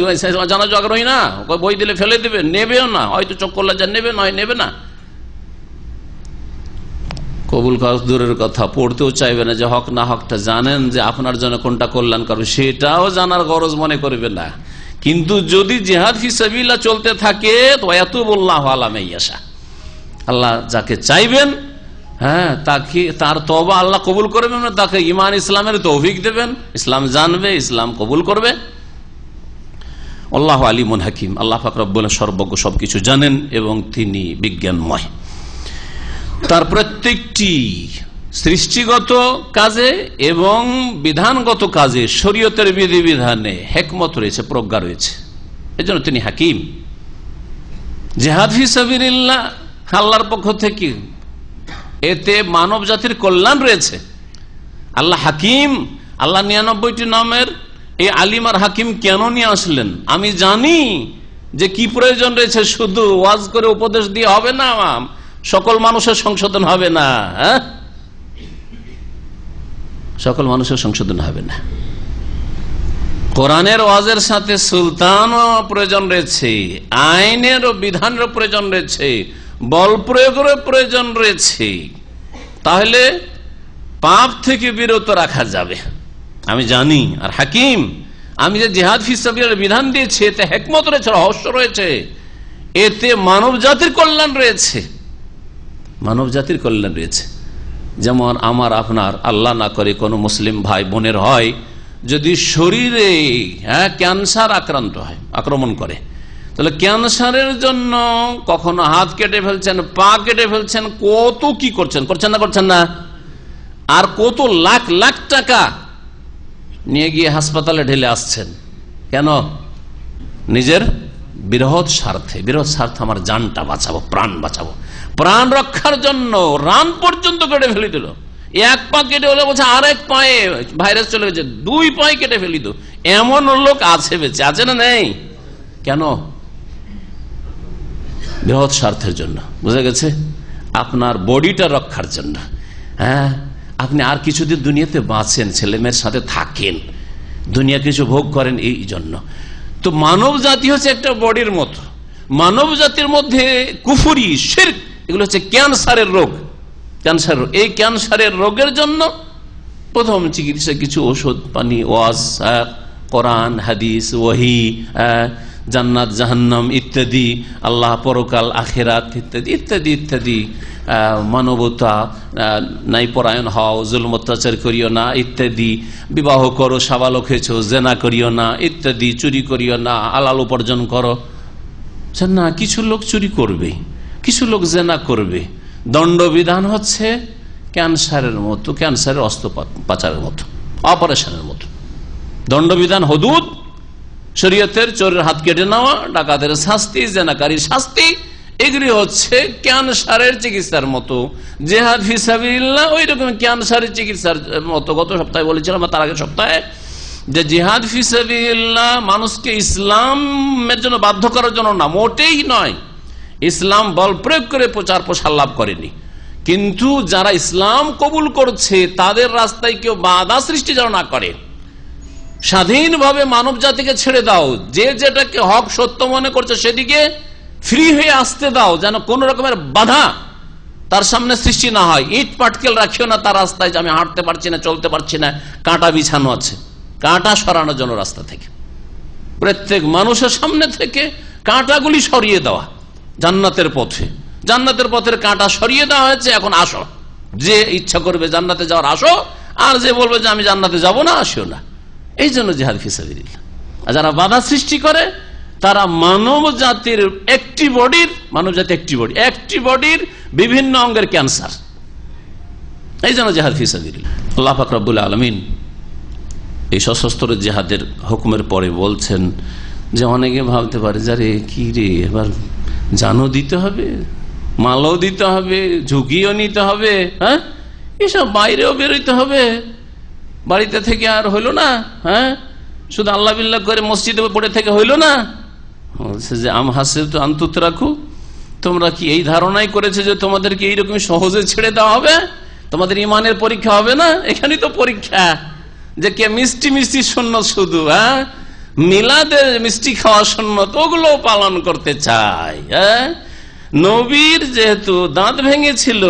S5: জানার জন্য আগ্রহী না, বই দিলে ফেলে দেবে, নেবেও না, হয়তো চোখ করলে যা নেবে, নয় নেবে না। কবুল করা দূরের কথা, পড়তেও চাইবে না, যে হক না হকটা জানেন যে আপনার জন্য কোনটা কল্যাণ করবে সেটাও জানার গরজ মনে করবে না। কিন্তু যদি জিহাদ ফি সাবিলিল্লাহ চলতে থাকে তো ওয়াতুবুল্লাহু আলা মান ইয়াশা, আল্লাহ যাকে চাইবেন, হ্যাঁ, তাকে তার তওবা আল্লাহ কবুল করবেন, তাকে ঈমান ইসলামের তৌফিক দেবেন, ইসলাম জানবে, ইসলাম কবুল করবে। আল্লাহু আলিমুন হাকিম, আল্লাহ পাক রব্বুল সর্বজ্ঞ, সবকিছু জানেন এবং তিনি বিজ্ঞানময়। তার প্রত্যেকটি সৃষ্টিগত কাজে এবং বিধানগত কাজে, শরীয়তের বিধিবিধানে হিকমত রয়েছে, প্রজ্ঞা রয়েছে, এজন্য তিনি হাকিম। জিহাদ ফি সাবিলিল্লাহ আল্লাহর পক্ষ থেকে, এতে মানব জাতির কল্যাণ রয়েছে। আল্লাহ হাকিম, আল্লাহ 99টি নামের এই আলিম আর হাকিম কেন নিয়ে আসলেন? আমি জানি যে কি প্রয়োজন রয়েছে, শুধু ওয়াজ করে উপদেশ দিয়ে হবে না, সকল মানুষের সংশোধন হবে না, হ্যাঁ, সকল মানুষের সংশোধন হবে না। কোরআনের ওয়াজের সাথে সুলতানও প্রয়োজন রয়েছে, আইনের ও বিধানের প্রয়োজন রয়েছে, বল প্রয়োগের প্রয়োজন রয়েছে, তাহলে পাপ থেকে বিরত রাখা যাবে। আমি জানি। আর হাকিম, আমি যে জিহাদ ফি সাবিলিল্লাহ বিধান দিয়েছি এতে হিকমত রয়েছে, রহস্য রয়েছে, এতে মানব জাতির কল্যাণ রয়েছে, মানব জাতির কল্যাণ রয়েছে। যেমন আমার আপনার আল্লাহ না করে কোনো মুসলিম ভাই বোনের হয় যদি শরীরে ক্যান্সার আক্রান্ত হয়, আক্রমণ করে, তাহলে ক্যান্সারের জন্য কখনো হাত কেটে ফেলছেন, পা কেটে ফেলছেন, কত কি করছেন, করছেন না, আর কত লাখ লাখ টাকা নিয়ে গিয়ে হাসপাতালে ঢেলে আসছেন। কেন? নিজের বৃহৎ স্বার্থে, বৃহৎ স্বার্থে আমার জানটা বাঁচাবো, প্রাণ বাঁচাবো, প্রাণ রক্ষার জন্য রান পর্যন্ত কেটে ফেলে দিল। এক পা কেটে হলে বলছে আরেক পায়ে ভাইরাস চলে গেছে, 2 পায়ে কেটে ফেলি তো। এমন লোক আছে, বেঁচে আছে না নেই? কেন? বৃহৎ স্বার্থের জন্য। বুঝা গেছে? আপনার বডিটা রক্ষার জন্য। হ্যাঁ, আপনি আর কিছুদিন দুনিয়াতে বাঁচেন, ছেলে মেয়ের সাথে থাকেন, দুনিয়া কিছু ভোগ করেন, এই জন্য। তো মানব জাতি হচ্ছে একটা বডির মতো। মানব জাতির মধ্যে কুফরি, শিরক, এগুলো হচ্ছে ক্যান্সারের রোগ। ক্যান্সার, এই ক্যান্সারের রোগের জন্য প্রথম চিকিৎসা কিছু ওষুধ পানি, ওয়াজ, কোরআন, হাদিস, ওয়াহি, জান্নাত জাহান্নাম ইত্যাদি, আল্লাহ পরকাল আখেরাত ইত্যাদি ইত্যাদি ইত্যাদি, মানবতা, নাই পরায়ণ হও, জুলম অত্যাচার করিও না ইত্যাদি, বিবাহ করো, সাবালক হয়েছো, জেনা করিও না ইত্যাদি, চুরি করিও না, হালাল উপার্জন করো। না, কিছু লোক চুরি করবে, কিছু লোক জেনা করবে। দণ্ডবিধান হচ্ছে ক্যান্সারের মতো, ক্যান্সারের অস্ত্রোপচারের মতো, অপারেশনের মতো। দণ্ডবিধান হদুদ শরীয়তের, চোরের হাত কেটে নেওয়া, ডাকাতের শাস্তি, জেনাকারীর শাস্তি, এগুলি হচ্ছে ক্যান্সারের চিকিৎসার মতো। জিহাদ ফি সাবিলিল্লাহ ওই রকম ক্যান্সারের চিকিৎসার মতো। গত সপ্তাহে বলেছিলাম, তার আগের সপ্তাহে, যে জিহাদ ফি সাবিলিল্লাহ মানুষকে ইসলামের জন্য বাধ্য করার জন্য না, মোটেই নয়। ইসলাম বল প্রয়োগ করে প্রচার প্রসার লাভ করেনি, কিন্তু যারা ইসলাম কবুল করছে তাদের রাস্তায় কেউ বাধা সৃষ্টি যেন না করে। স্বাধীনভাবে মানব জাতিকে ছেড়ে দাও, যে যেটাকে হক সত্য মনে করছে সেদিকে ফ্রি হয়ে আসতে দাও, যেন কোন রকমের বাধা তার সামনে সৃষ্টি না হয়। ইট পাটকেল রাখিও না তার রাস্তায়, যে আমি হাঁটতে পারছি না, চলতে পারছি না, কাঁটা বিছানো আছে। কাঁটা সরানোর জন্য রাস্তা থেকে, প্রত্যেক মানুষের সামনে থেকে কাঁটাগুলি সরিয়ে দেওয়া। জান্নাতের পথে, জান্নাতের পথের কাঁটা সরিয়ে দেওয়া হয়েছে। এখন আসো, যে ইচ্ছা করবে জান্নাতে যাওয়ার আসো, আর যে বলবে যে আমি জান্নাতে যাব না, আসিও না। এই জন্য জিহাদ ফি সাবিলিল্লাহ। আর যারা বাধা সৃষ্টি করে তারা মানব জাতির একটি বডির, মানব জাতি একটি বডির বিভিন্ন অঙ্গের ক্যান্সার। এই জন্য জিহাদ ফি সাবিলিল্লাহ। আল্লাহ পাক রব্বুল আলামিন এই সশস্ত্র জিহাদের হুকুমের পরে বলছেন যে অনেকে ভাবতে পারে যারে কি রে, এবার জানও দিতে হবে, মালও দিতে হবে, ঝুঁকিও নিতে হবে, হ্যাঁ, এসব বাইরেও বেরোইতে হবে, বাড়িতে থেকে আর হইল না, হ্যাঁ, শুধু আল্লাহ বিল্লাহ করে মসজিদে পড়ে থেকে হইল না। বলছে যে আম হাসিব তো আন্তুত রাখু, তোমরা কি এই ধারণাই করেছে যে তোমাদেরকে এইরকম সহজে ছেড়ে দেওয়া হবে, তোমাদের ইমানের পরীক্ষা হবে না? এখানেই তো পরীক্ষা, যে কে মিষ্টি মিষ্টি সুন্নত, শুধু হ্যাঁ মিলাদের মিষ্টি খাওয়া সুন্নত, ওগুলো পালন করতে চায়। হ্যাঁ, নবীর যেহেতু দাঁত ভেঙেছিল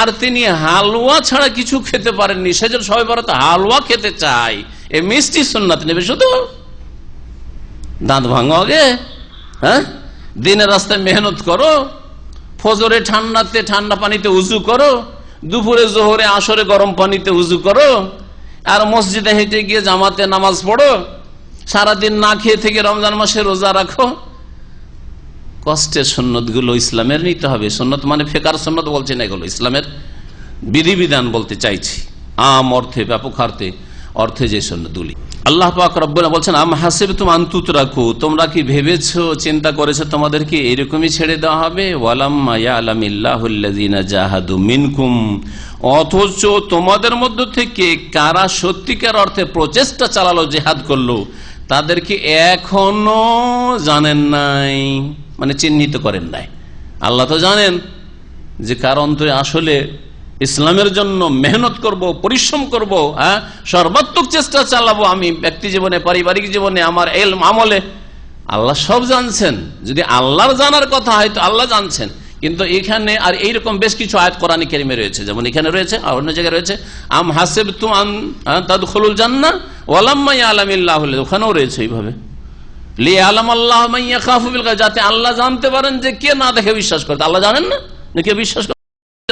S5: আর তিনি হালুয়া ছাড়া কিছু খেতে পারেননি, সেজন্য সবাই বড় হালুয়া খেতে চায়, এই মিষ্টি সুন্নাত নেবে শুধু। দাঁত ভাঙো আগে, হ্যাঁ, দিনের রাস্তায় মেহনত করো, ফজরে ঠান্ডাতে ঠান্ডা পানিতে উজু করো, দুপুরে জোহরে আসরে গরম পানিতে উজু করো, আর মসজিদে হেঁটে গিয়ে জামাতে নামাজ পড়ো, সারাদিন না খেয়ে থেকে রমজান মাসে রোজা রাখো। কষ্টের সুন্নত গুলো ইসলামের নিতে হবে। সুন্নত মানে ফেকার সুন্নত বলছে না, এগুলো ইসলামের বিধিবিধান বলতে চাইছি, আম অর্থে, ব্যাপক অর্থে যে সুন্নতগুলি। আল্লাহ পাক রব্বুল বলছেন আম হাসিবতুম আন তুতরাকু, তোমরা কি ভেবেছো, চিন্তা করেছো তোমাদেরকে এরকমই ছেড়ে দেওয়া হবে? ওয়ালাম্মা ইয়ালামিল্লাহুল্লাযিনা জাহাদু মিনকুম, অথচ তোমাদের মধ্য থেকে কারা সত্যিকার অর্থে প্রচেষ্টা চালালো, জিহাদ করলো, তাদেরকে এখনো জানেন নাই, মানে চিহ্নিত করেন নাই। আল্লাহ তো জানেন যে কার অন্তরে আসলে ইসলামের জন্য মেহনত করব, পরিশ্রম করব, হ্যাঁ, সর্বাত্মক চেষ্টা চালাবো আমি ব্যক্তি জীবনে, পারিবারিক জীবনে, আমার ইলম আমলে। আল্লাহ সব জানছেন। যদি আল্লাহর জানার কথা হয় তো আল্লাহ জানছেন, কিন্তু এখানে আর এইরকম বেশ কিছু আয়াত কোরআনে কারিমে রয়েছে, যেমন এখানে রয়েছে আর অন্য জায়গায় রয়েছে আম হাসিবতুম আন তাদখুলুল জান্নাহ ওয়ালাম্মা ইয়ালামিল্লাহু, ওখানেও রয়েছে এইভাবে লিয়ালামাল্লাহু মান ইয়াখাফু বিল গায়ব, যাতে আল্লাহ জানতে পারেন যে কে না দেখে বিশ্বাস করে। আল্লাহ জানেন না যে কে বিশ্বাস করে?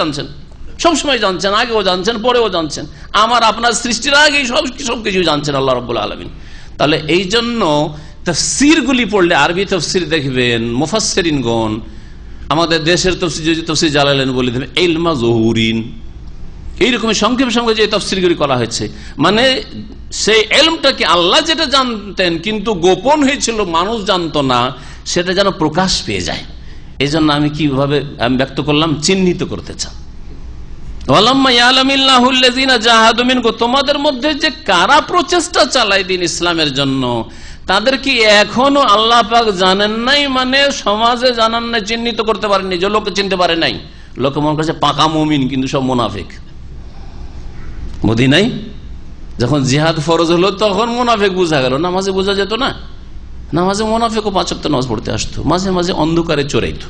S5: জানছেন, সবসময় জানছেন, আগেও জানছেন, পরেও জানছেন, আমার আপনার সৃষ্টির আগেই সবকিছু জানছেন আল্লাহ রাব্বুল আলামিন। তাহলে এই জন্য তাফসীর গুলি পড়লে, আরবি তাফসীর দেখবেন, মুফাসসিরিনগণ, আমাদের দেশের তাফসীর যদি তাফসীর জালালাইন বলে দেবেন ইলমা যুহুরিন, এইরকম সংক্ষেপে সঙ্গে যে তাফসীরগুলি করা হয়েছে, মানে সেই ইলমটাকে আল্লাহ যেটা জানতেন কিন্তু গোপন হয়েছিল, মানুষ জানতো না, সেটা যেন প্রকাশ পেয়ে যায়। এই জন্য আমি কিভাবে ব্যক্ত করলাম, চিহ্নিত করতে চান। তোমাদের মধ্যে যে কারা প্রচেষ্টা চালায় দিন ইসলামের জন্য, তাদের কি এখনো আল্লাহ পাক জানেন নাই, মানে সমাজে জানান নাই, চিহ্নিত করতে পারেননি, যে লোকে চিনতে পারে নাই। লোকে মনে করছে পাকা মুমিন, কিন্তু সব মুনাফিক। মদিনায় যখন জিহাদ ফরজ হলো তখন মুনাফিক বোঝা গেল, নামাজে বোঝা যেত না। নামাজে মুনাফিকও 5 ওয়াক্ত নামাজ পড়তে আসতো, মাঝে মাঝে অন্ধকারে চড়াইতো,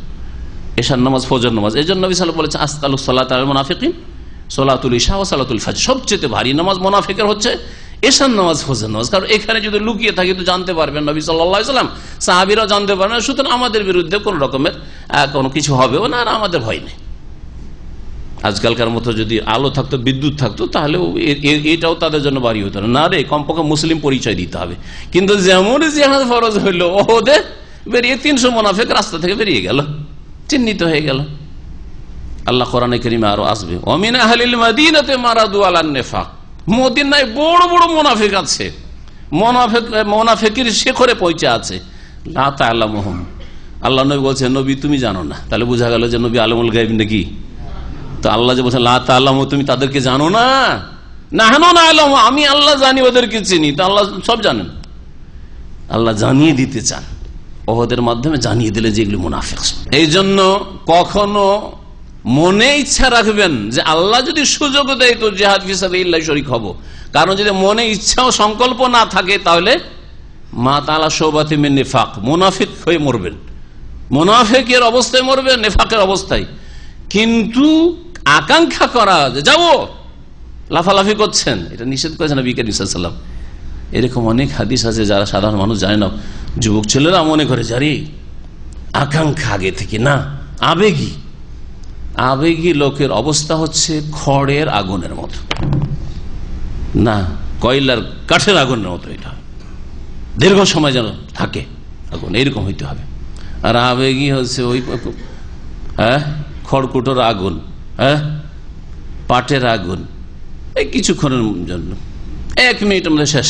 S5: এশার নামাজ, ফজর নামাজ। এই জন্য নবী সাল্লাল্লাহু আলাইহি ওয়াসাল্লাম বলেছে আসকালুস সালাত আলাল মুনাফিকিন সালাতুল ইশা ওয়া সালাতুল ফজর, সবচেয়ে ভারী নামাজ মুনাফিকের হচ্ছে এশার নামাজ, ফজর নামাজ। কারণ এখানে যদি লুকিয়ে থাকি তো জানতে পারবেন নবী সাল্লাল্লাহু আলাইহি ওয়াসাল্লাম, সাহাবীরাও জানতে পারবেন না, সুতরাং আমাদের বিরুদ্ধে কোন রকমের কোনো কিছু হবেও না, আর আমাদের ভয় নেই। আজকালকার মতো যদি আলো থাকতো, বিদ্যুৎ থাকতো, তাহলে এটাও তাদের জন্য বাড়ি হতো না রে, কমপক্ষে মুসলিম পরিচয় দিতে হবে। কিন্তু যেমন জিহাদ ফরজ হইল, ওদের বেরিয়ে 300 মুনাফিক রাস্তা থেকে বেরিয়ে গেল, চিহ্নিত হয়ে গেল। আল্লাহ কোরআনে কারীমে আরো আসবে, ওয়ামিন আহলিল মাদিনাতে মারাদু আলান নিফাক, মদিনায় বড় বড় মুনাফিক আছে, মুনাফিকের শেখরে পৌঁছে আছে। লা তা'লামুহুম, আল্লাহ নবী বলছেন নবী তুমি জানো না, তাহলে বোঝা গেল যে নবী আলিমুল গায়ব নাকি? তো আল্লাহ যে বলছেন লা তা'লামু, তুমি তাদেরকে জানো না, নাহনু না'লামু, আমি আল্লাহ জানি, ওদেরকে চিনি। তো আল্লাহ সব জানেন, আল্লাহ জানিয়ে দিতে চান, ওদের মাধ্যমে জানিয়ে দিলে যে এগুলো মুনাফিক। এই জন্য কখনো মনে ইচ্ছা রাখবেন যে আল্লাহ যদি সুযোগ দেয় তো জিহাদ ফি সাবিলিল্লাহ শরীক হব। কারণ যদি মনে ইচ্ছা ও সংকল্প না থাকে, তাহলে মা তাআলা শোবাতি মিন নিফাক, মুনাফিক হয়ে মরবেন, মুনাফিকের অবস্থায় মরবেন, নিফাকের অবস্থায়। কিন্তু আকাঙ্ক্ষা করা যে যাবো, লাফালাফি করছেন, এটা নিষেধ করেছেন নবী করিম সাল্লাল্লাহু আলাইহি ওয়াসাল্লাম। এরকম অনেক হাদিস আছে যারা সাধারণ মানুষ জানে না, যুবক ছেলেরা মনে করে জারি আকাঙ্ক্ষা আগে থেকে না, আবেগী। আবেগী লোকের অবস্থা হচ্ছে খড়ের আগুনের মতো, না কয়লার কাঠের আগুনের মতো, এটা দীর্ঘ সময় যেন থাকে আগুন, এইরকম হইতে হবে। আর আবেগী হচ্ছে ওই খড়কুটোর আগুন, পাটের আগুন, এই কিছুক্ষণের জন্য, 1 মিনিটের মধ্যে শেষ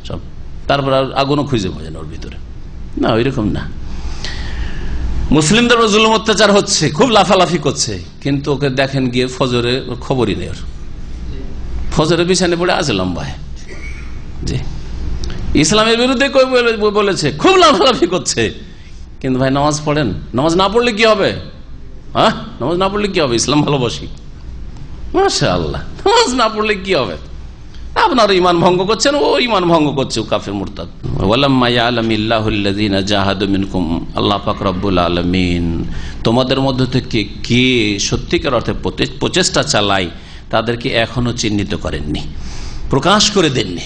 S5: সব, তারপর আগুনও খুঁজে পাওয়া যায় না ওর ভিতরে, না ওইরকম না। মুসলিমদের জুলুম অত্যাচার হচ্ছে, খুব লাফালাফি করছে, কিন্তু ওকে দেখেন গিয়ে ফজরে খবরই নেই, ফজরের বিছানে পড়ে আছে লম্বায়। জি, ইসলামের বিরুদ্ধে কই বলেছে, খুব লাফালাফি করছে, কিন্তু ভাই নামাজ পড়েন, নামাজ না পড়লে কি হবে? নামাজ না পড়লে কি হবে? ইসলাম ভালোবাসি, মাশাআল্লাহ, নামাজ না পড়লে কি হবে? আপনার ইমান ভঙ্গ করছেন, ও ইমান ভঙ্গ করছে, ও কাফের মুরতাদ। ওয়ালাম্মা ইয়ালামিল্লাহুল্লাযীনা জাহাদু মিনকুম, আল্লাহ পাক রব্বুল আলামিন তোমাদের মধ্যে থেকে কে সত্যিকার অর্থে প্রচেষ্টা চালায় তাদেরকে এখনো চিহ্নিত করেননি, প্রকাশ করে দেননি,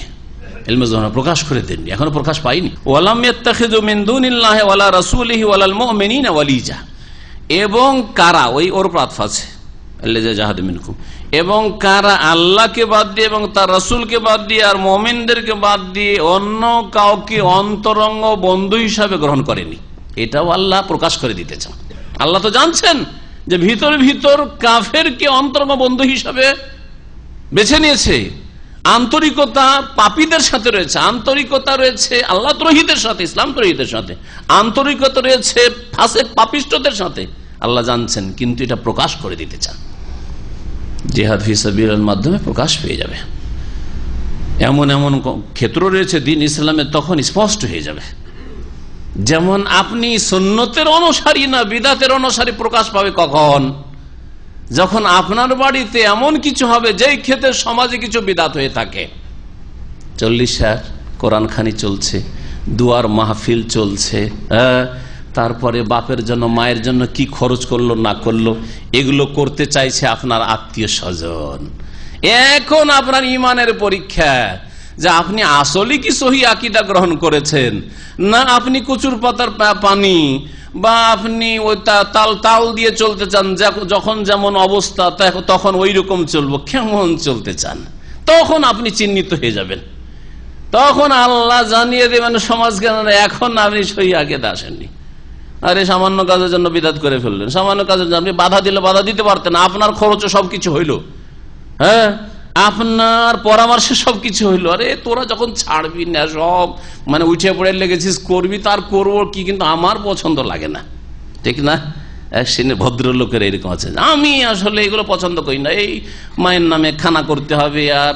S5: ইলমে যুহরা প্রকাশ করে দেননি, এখনো প্রকাশ পায়নি। ওয়ালাম ইয়াত্তাখিযু মিন দুনিল্লাহি ওয়ালা রাসূলিহি ওয়ালাল মুমিনিনা ওয়ালিজা, এবং কারা, ওই ওর প্রার্থ আছে এবং কারা আল্লাহকে বাদ দিয়ে এবং তার রাসূলকে বাদ দিয়ে আর মুমিনদেরকে বাদ দিয়ে অন্য কাউকে অন্তরঙ্গ বন্ধু হিসাবে গ্রহণ করেনি, এটাও আল্লাহ প্রকাশ করে দিতে চান। আল্লাহ তো জানছেন যে ভিতর ভিতর কাফেরকে অন্তরঙ্গ বন্ধু হিসাবে বেছে নিয়েছে। আন্তরিকতা পাপীদের সাথে রয়েছে, আন্তরিকতা রয়েছে আল্লাহ দ্রোহীদের সাথে, ইসলাম দ্রোহীদের সাথে, আন্তরিকতা রয়েছে ফাসেক পাপিষ্ঠদের সাথে। আল্লাহ জানছেন, কিন্তু এটা প্রকাশ করে দিতে চান। জিহাদ ফি সাবিলিল্লাহর মাধ্যমে প্রকাশ পেয়ে যাবে। এমন এমন ক্ষেত্র রয়েছে দিন ইসলামের, তখন স্পষ্ট হয়ে যাবে। যেমন আপনি সুন্নতের অনুসারী না বিদআতের অনুসারী প্রকাশ পাবে কখন? যখন আপনার বাড়িতে এমন কিছু হবে যেই ক্ষেত্রে সমাজে কিছু বিদআত হয়ে থাকে। 40 কোরআন খানি চলছে, দুয়ার মাহফিল চলছে, তারপরে বাপের জন্য মায়ের জন্য কি খরচ করলো না করলো এগুলো করতে চাইছে আপনার আত্মীয় স্বজন। এখন আপনার ইমানের পরীক্ষা যে আপনি আসলে কি সহি আকীদা গ্রহণ করেছেন, না আপনি কচুর পাতার পানি বা আপনি ওই তাল দিয়ে চলতে চান, যখন যেমন অবস্থা তখন ওই রকম চলবো, কেমন চলতে চান, তখন আপনি চিহ্নিত হয়ে যাবেন। তখন আল্লাহ জানিয়ে দেবেন সমাজকে, এখন আপনি সহি আকীদা আসেননি, আরে সামান্য কাজের জন্য বিদআত করে ফেললেন, সামান্য কাজের জন্য আপনি বাধা দিলে বাধা দিতে পারতেন, আপনার খরচে সবকিছু হইল, হ্যাঁ, আপনার পরামর্শে সবকিছু হইলো। আরে তোরা যখন ছাড়বি না সব মানে উঠে পড়ে লেগেছিস, করবি তার করবো কি, কিন্তু আমার পছন্দ লাগে না, ঠিক না? এক শ্রেণীর ভদ্রলোকের এরকম আছে, আমি আসলে এগুলো পছন্দ করি না, এই মায়ের নামে খানা করতে হবে আর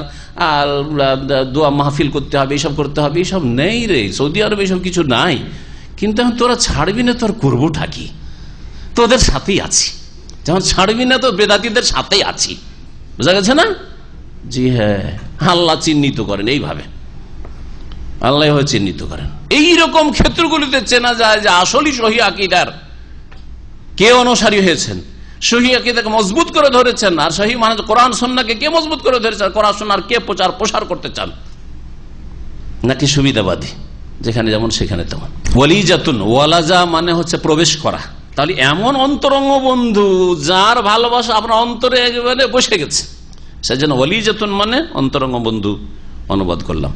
S5: আর দোয়া মাহফিল করতে হবে, এইসব করতে হবে, এইসব নেই রে, সৌদি আরবে এইসব কিছু নাই। কিন্তু এখন তোরা ছাড়বি না, তোর করবোটা কি? তোদের সাথেই আছি, যেমন ছাড়বি না তো বেদাতীদের সাথেই আছি, বুঝা গেছে না? জি হ্যাঁ, আল্লাহ চিহ্নিত করেন এইভাবে, আল্লাহ চিহ্নিত করেন। এইরকম ক্ষেত্রগুলিতে চেনা যায় যে আসলেই সহি আকীদার কে অনুসারী হয়েছেন, সহি আকীদাকে মজবুত করে ধরেছেন, আর সহি মানে কোরআন সুন্নাহকে কে মজবুত করে ধরেছেন, কোরআন সুন্নাহর কে প্রসার করতে চান, নাকি সুবিধাবাদী, যেখানে যেমন সেখানে তেমন। ওয়ালিজাতুন, ওয়ালাজা মানে হচ্ছে প্রবেশ করা। তাহলে এমন অন্তরঙ্গ বন্ধু যার ভালোবাসা আপনার অন্তরে একেবারে বসে গেছে, সেজন্য ওয়ালিজাতুন মানে অন্তরঙ্গ বন্ধু অনুবাদ করলাম।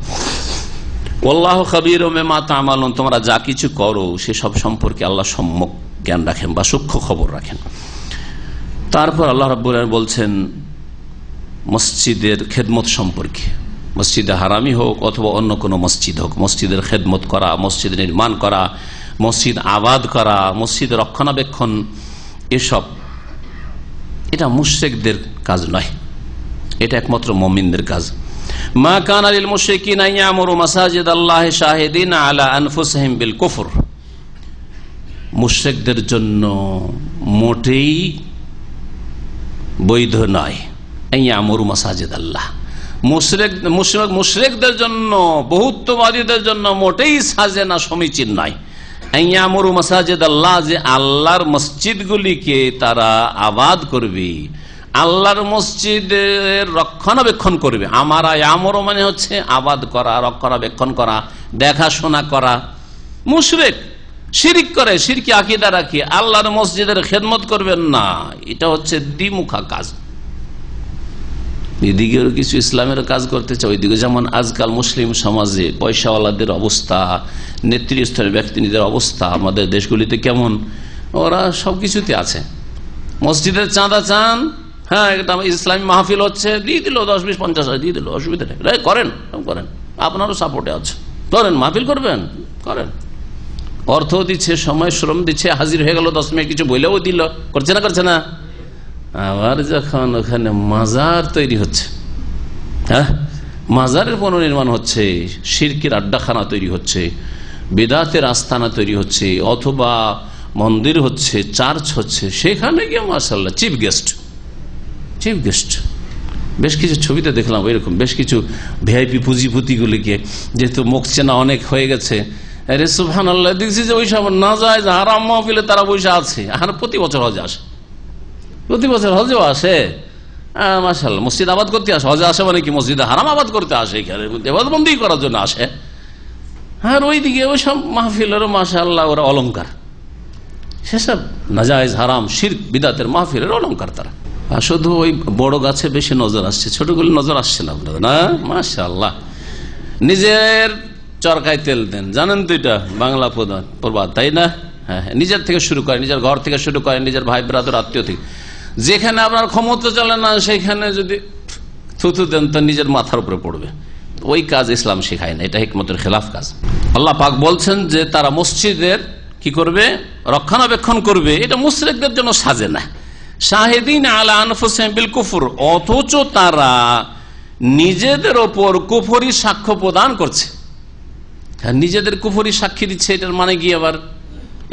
S5: আল্লাহু খাবীরুম বিমা তা'মালুন, তোমরা যা কিছু করো সেসব সম্পর্কে আল্লাহ সম্যক জ্ঞান রাখেন বা সূক্ষ্ম খবর রাখেন। তারপর আল্লাহ রাব্বুল আলামিন বলছেন মসজিদের খেদমত সম্পর্কে, মসজিদে হারামি হোক অথবা অন্য কোনো মসজিদ হোক, মসজিদের খেদমত করা, মসজিদ নির্মাণ করা, মসজিদ আবাদ করা, মসজিদ রক্ষণাবেক্ষণ, এসব এটা মুশরিকদের কাজ নয়, এটা একমাত্র মুমিনদের কাজ। মা কানা লিল মুশরিকিনা ইয়ামুরু মাসাজিদ আল্লাহি শাহিদিনা আলা আনফুসিহিম বিল কুফর, মুশরিকদের জন্য মোটেই বৈধ নয় ইয়ামুরু মাসাজিদ আল্লাহ, মুশরিকদের জন্য, বহুত্ববাদীদের জন্য মোটেই সাজে না, সমীচীন নয়। ইয়ামুরু মাসাজিদ আল্লাহ, যে আল্লাহর মসজিদগুলিকে তারা আবাদ করবে, আল্লাহর মসজিদের রক্ষণাবেক্ষণ করবে। আমারা ইয়ামুরু মানে হচ্ছে আবাদ করা, রক্ষণাবেক্ষণ করা, দেখাশোনা করা। মুশরিক শিরক করে, শিরকি আকীদা রাখে, আল্লাহর মসজিদের খেদমত করবেন না, এটা হচ্ছে দ্বিমুখা কাজ। এদিকেও কিছু ইসলামের কাজ করতে চাই, ওইদিকে যেমন আজকাল মুসলিম সমাজে পয়সাওয়ালাদের অবস্থা, নেতৃস্থানীয় ব্যক্তিদের অবস্থা আমাদের দেশগুলিতে কেমন, ওরা সবকিছুতে আছে। মসজিদের চাঁদা চান, হ্যাঁ এটা ইসলামী মাহফিল হচ্ছে, দিয়ে দিল 10, 20, 50 দিয়ে দিল, অসুবিধা নেই, করেন করেন, আপনারও সাপোর্টে আছে, করেন, মাহফিল করবেন করেন, অর্থ দিচ্ছে, সময় শ্রম দিচ্ছে, হাজির হয়ে গেল 10 মিনিট, কিছু বইলেও দিল, করছে না করছে না। আবার যখন ওখানে মাজার তৈরি হচ্ছে, হ্যাঁ মাজারের পুনর্নির্মাণ হচ্ছে, শিরকের আড্ডাখানা তৈরি হচ্ছে, বিদআতের আস্তানা তৈরি হচ্ছে, অথবা মন্দির হচ্ছে, চার্চ হচ্ছে, সেখানে গিয়ে মাশাআল্লাহ চিফ গেস্ট। বেশ কিছু ছবিতে দেখলাম এরকম, বেশ কিছু ভিআইপি পুঁজিপতিগুলিকে, যেহেতু মুখ চেনা অনেক হয়ে গেছে, আরে সুবহানাল্লাহ, দেখছি যে ওই সব না যায় হারাম মাহফিলে তারা বসে আছে, আর প্রতি বছর হজে আসে, প্রতি বছর হজেও আসে, মাশাআল্লাহ মসজিদ আবাদ করতে আসে, হজে আসে মানে কি মসজিদে হারাম আবাদ করতে আসে, এখানে ইবাদতবন্দি করার জন্য আসে। আর ওইদিকে ওই সব মাহফিলের মাশাআল্লাহ ওরা অলংকার, সেসব নাজায়েজ হারাম শিরক বিদআতের মাহফিলের অলংকার তারা। আর শুধু ওই বড় গাছে বেশি নজর আসছে, ছোটগুলি নজর আসছে না আপনাদের, না মাশাআল্লাহ। নিজের চরকায় তেল দেন, জানেন তো এটা বাংলা প্রবাদ, তাই না? হ্যাঁ, নিজের থেকে শুরু করেন, নিজের ঘর থেকে শুরু করেন, নিজের ভাই ব্রাদার আত্মীয় থেকে, যেখানে আপনার ক্ষমতা চলে না সেখানে যদি থুতু দেন তো নিজের মাথার উপরে পড়বে। ওই কাজ ইসলাম শেখায় না, এটা হিকমতের খেলাফ কাজ। আল্লাহ পাক বলছেন যে তারা মসজিদের কি করবে, রক্ষণাবেক্ষণ করবে, এটা মুশরিকদের জন্য সাজে না। শাহিদিন আলা আনফুসিহিম বিল কুফর, অথচ তারা নিজেদের ওপর কুফরি সাক্ষ্য প্রদান করছে, নিজেদের কুফরি সাক্ষী দিচ্ছে। এটার মানে কি আবার,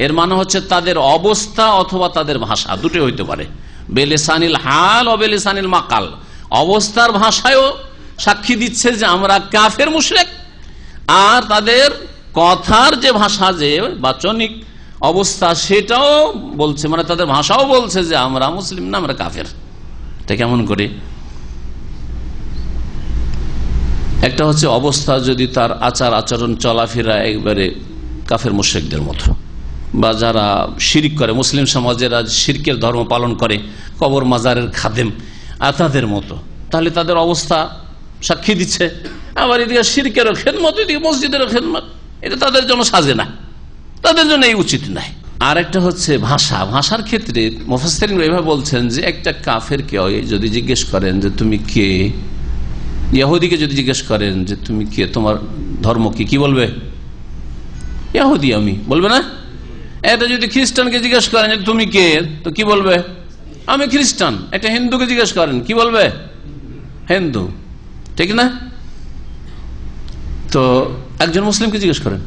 S5: এর মানে হচ্ছে তাদের অবস্থা অথবা তাদের ভাষা, দুটো হইতে পারে, বেলিসানিল হাল ও বেলিসানিল মাকাল। অবস্থার ভাষায়ও সাক্ষী দিচ্ছে যে আমরা কাফের মুশরিক, আর তাদের কথার যে ভাষা, যে বাচনিক অবস্থা, সেটাও বলছে, মানে তাদের ভাষাও বলছে যে আমরা মুসলিম না, আমরা কাফের। এটা কেমন করে? একটা হচ্ছে অবস্থা, যদি তার আচার আচরণ চলাফেরা একবারে কাফের মুশরিকদের মতো, বা যারা শিরক করে, মুসলিম সমাজের শিরকের ধর্ম পালন করে, কবর মাজারের খাদেম আর তাদের মতো, তাহলে তাদের অবস্থা সাক্ষী দিচ্ছে। আবার এদিকে শিরকেরও খেদমত, এদিকে মসজিদেরও খেদমত, এটা তাদের জন্য সাজে না, তাদের জন্য এই উচিত নাই। আর একটা হচ্ছে ভাষা। ভাষার ক্ষেত্রে মুফাসসিরিন এভাবে বলছেন যে একটা কাফেরকে যদি জিজ্ঞেস করেন যে তুমি কে, ইহুদিকে যদি জিজ্ঞেস করেন যে তুমি কে, তোমার ধর্ম কি বলবে? ইহুদি আমি, বলবে না? এটা যদি খ্রিস্টানকে জিজ্ঞেস করেন যে তুমি কে, তো কি বলবে? আমি খ্রিস্টান। একটা হিন্দুকে জিজ্ঞেস করেন কি বলবে? হিন্দু, ঠিক না? তো একজন মুসলিমকে জিজ্ঞেস করেন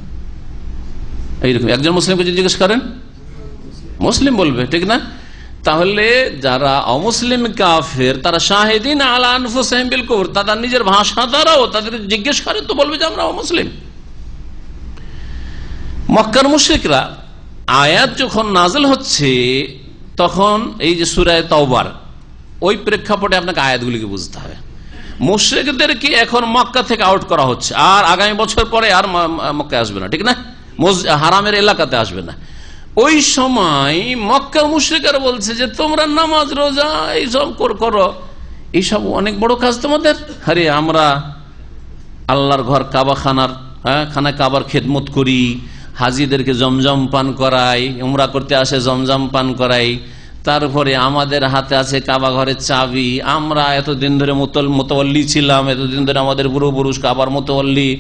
S5: এইরকম, একজন মুসলিমকে যদি জিজ্ঞেস করেন মুসলিম বলবে, ঠিক না? তাহলে যারা অমুসলিম কাফের তারা শাহিদিন আলা আনফুসিহিম বিল কুফর, তারা নিজের ভাষা দ্বারাও তাদের জিজ্ঞেস করে তো বলবে যে আমরা অমুসলিম। মক্কার মুশরিকরা আয়াত যখন নাযিল হচ্ছে তখন এই যে সূরা তাওবার ওই প্রেক্ষাপটে আপনাকে আয়াতগুলিকে বুঝতে হবে। মুশরিকদেরকে এখন মক্কা থেকে আউট করা হচ্ছে, আর আগামী বছর পরে আর মক্কায় আসবে না, ঠিক না? হারামের এলাকাতে আসবে না। ওই সময় মক্কার মুশরিকরা বলছে যে তোমরা নামাজ রোজা এইসব করো, এইসব অনেক বড় কাজ তোমাদের। আরে আমরা আল্লাহর ঘর কাবা খানা কাবার খেদমত করি, হাজিদেরকে জমজম পান করাই, উমরা করতে আসে জমজম পান করাই, তারপরে আমাদের হাতে আছে কাবা ঘরের চাবি, আমরা এতদিন ধরে মোতাওয়াল্লি ছিলাম, এতদিন ধরে আমাদের পূর্বপুরুষ কাবার মোতাওয়াল্লি,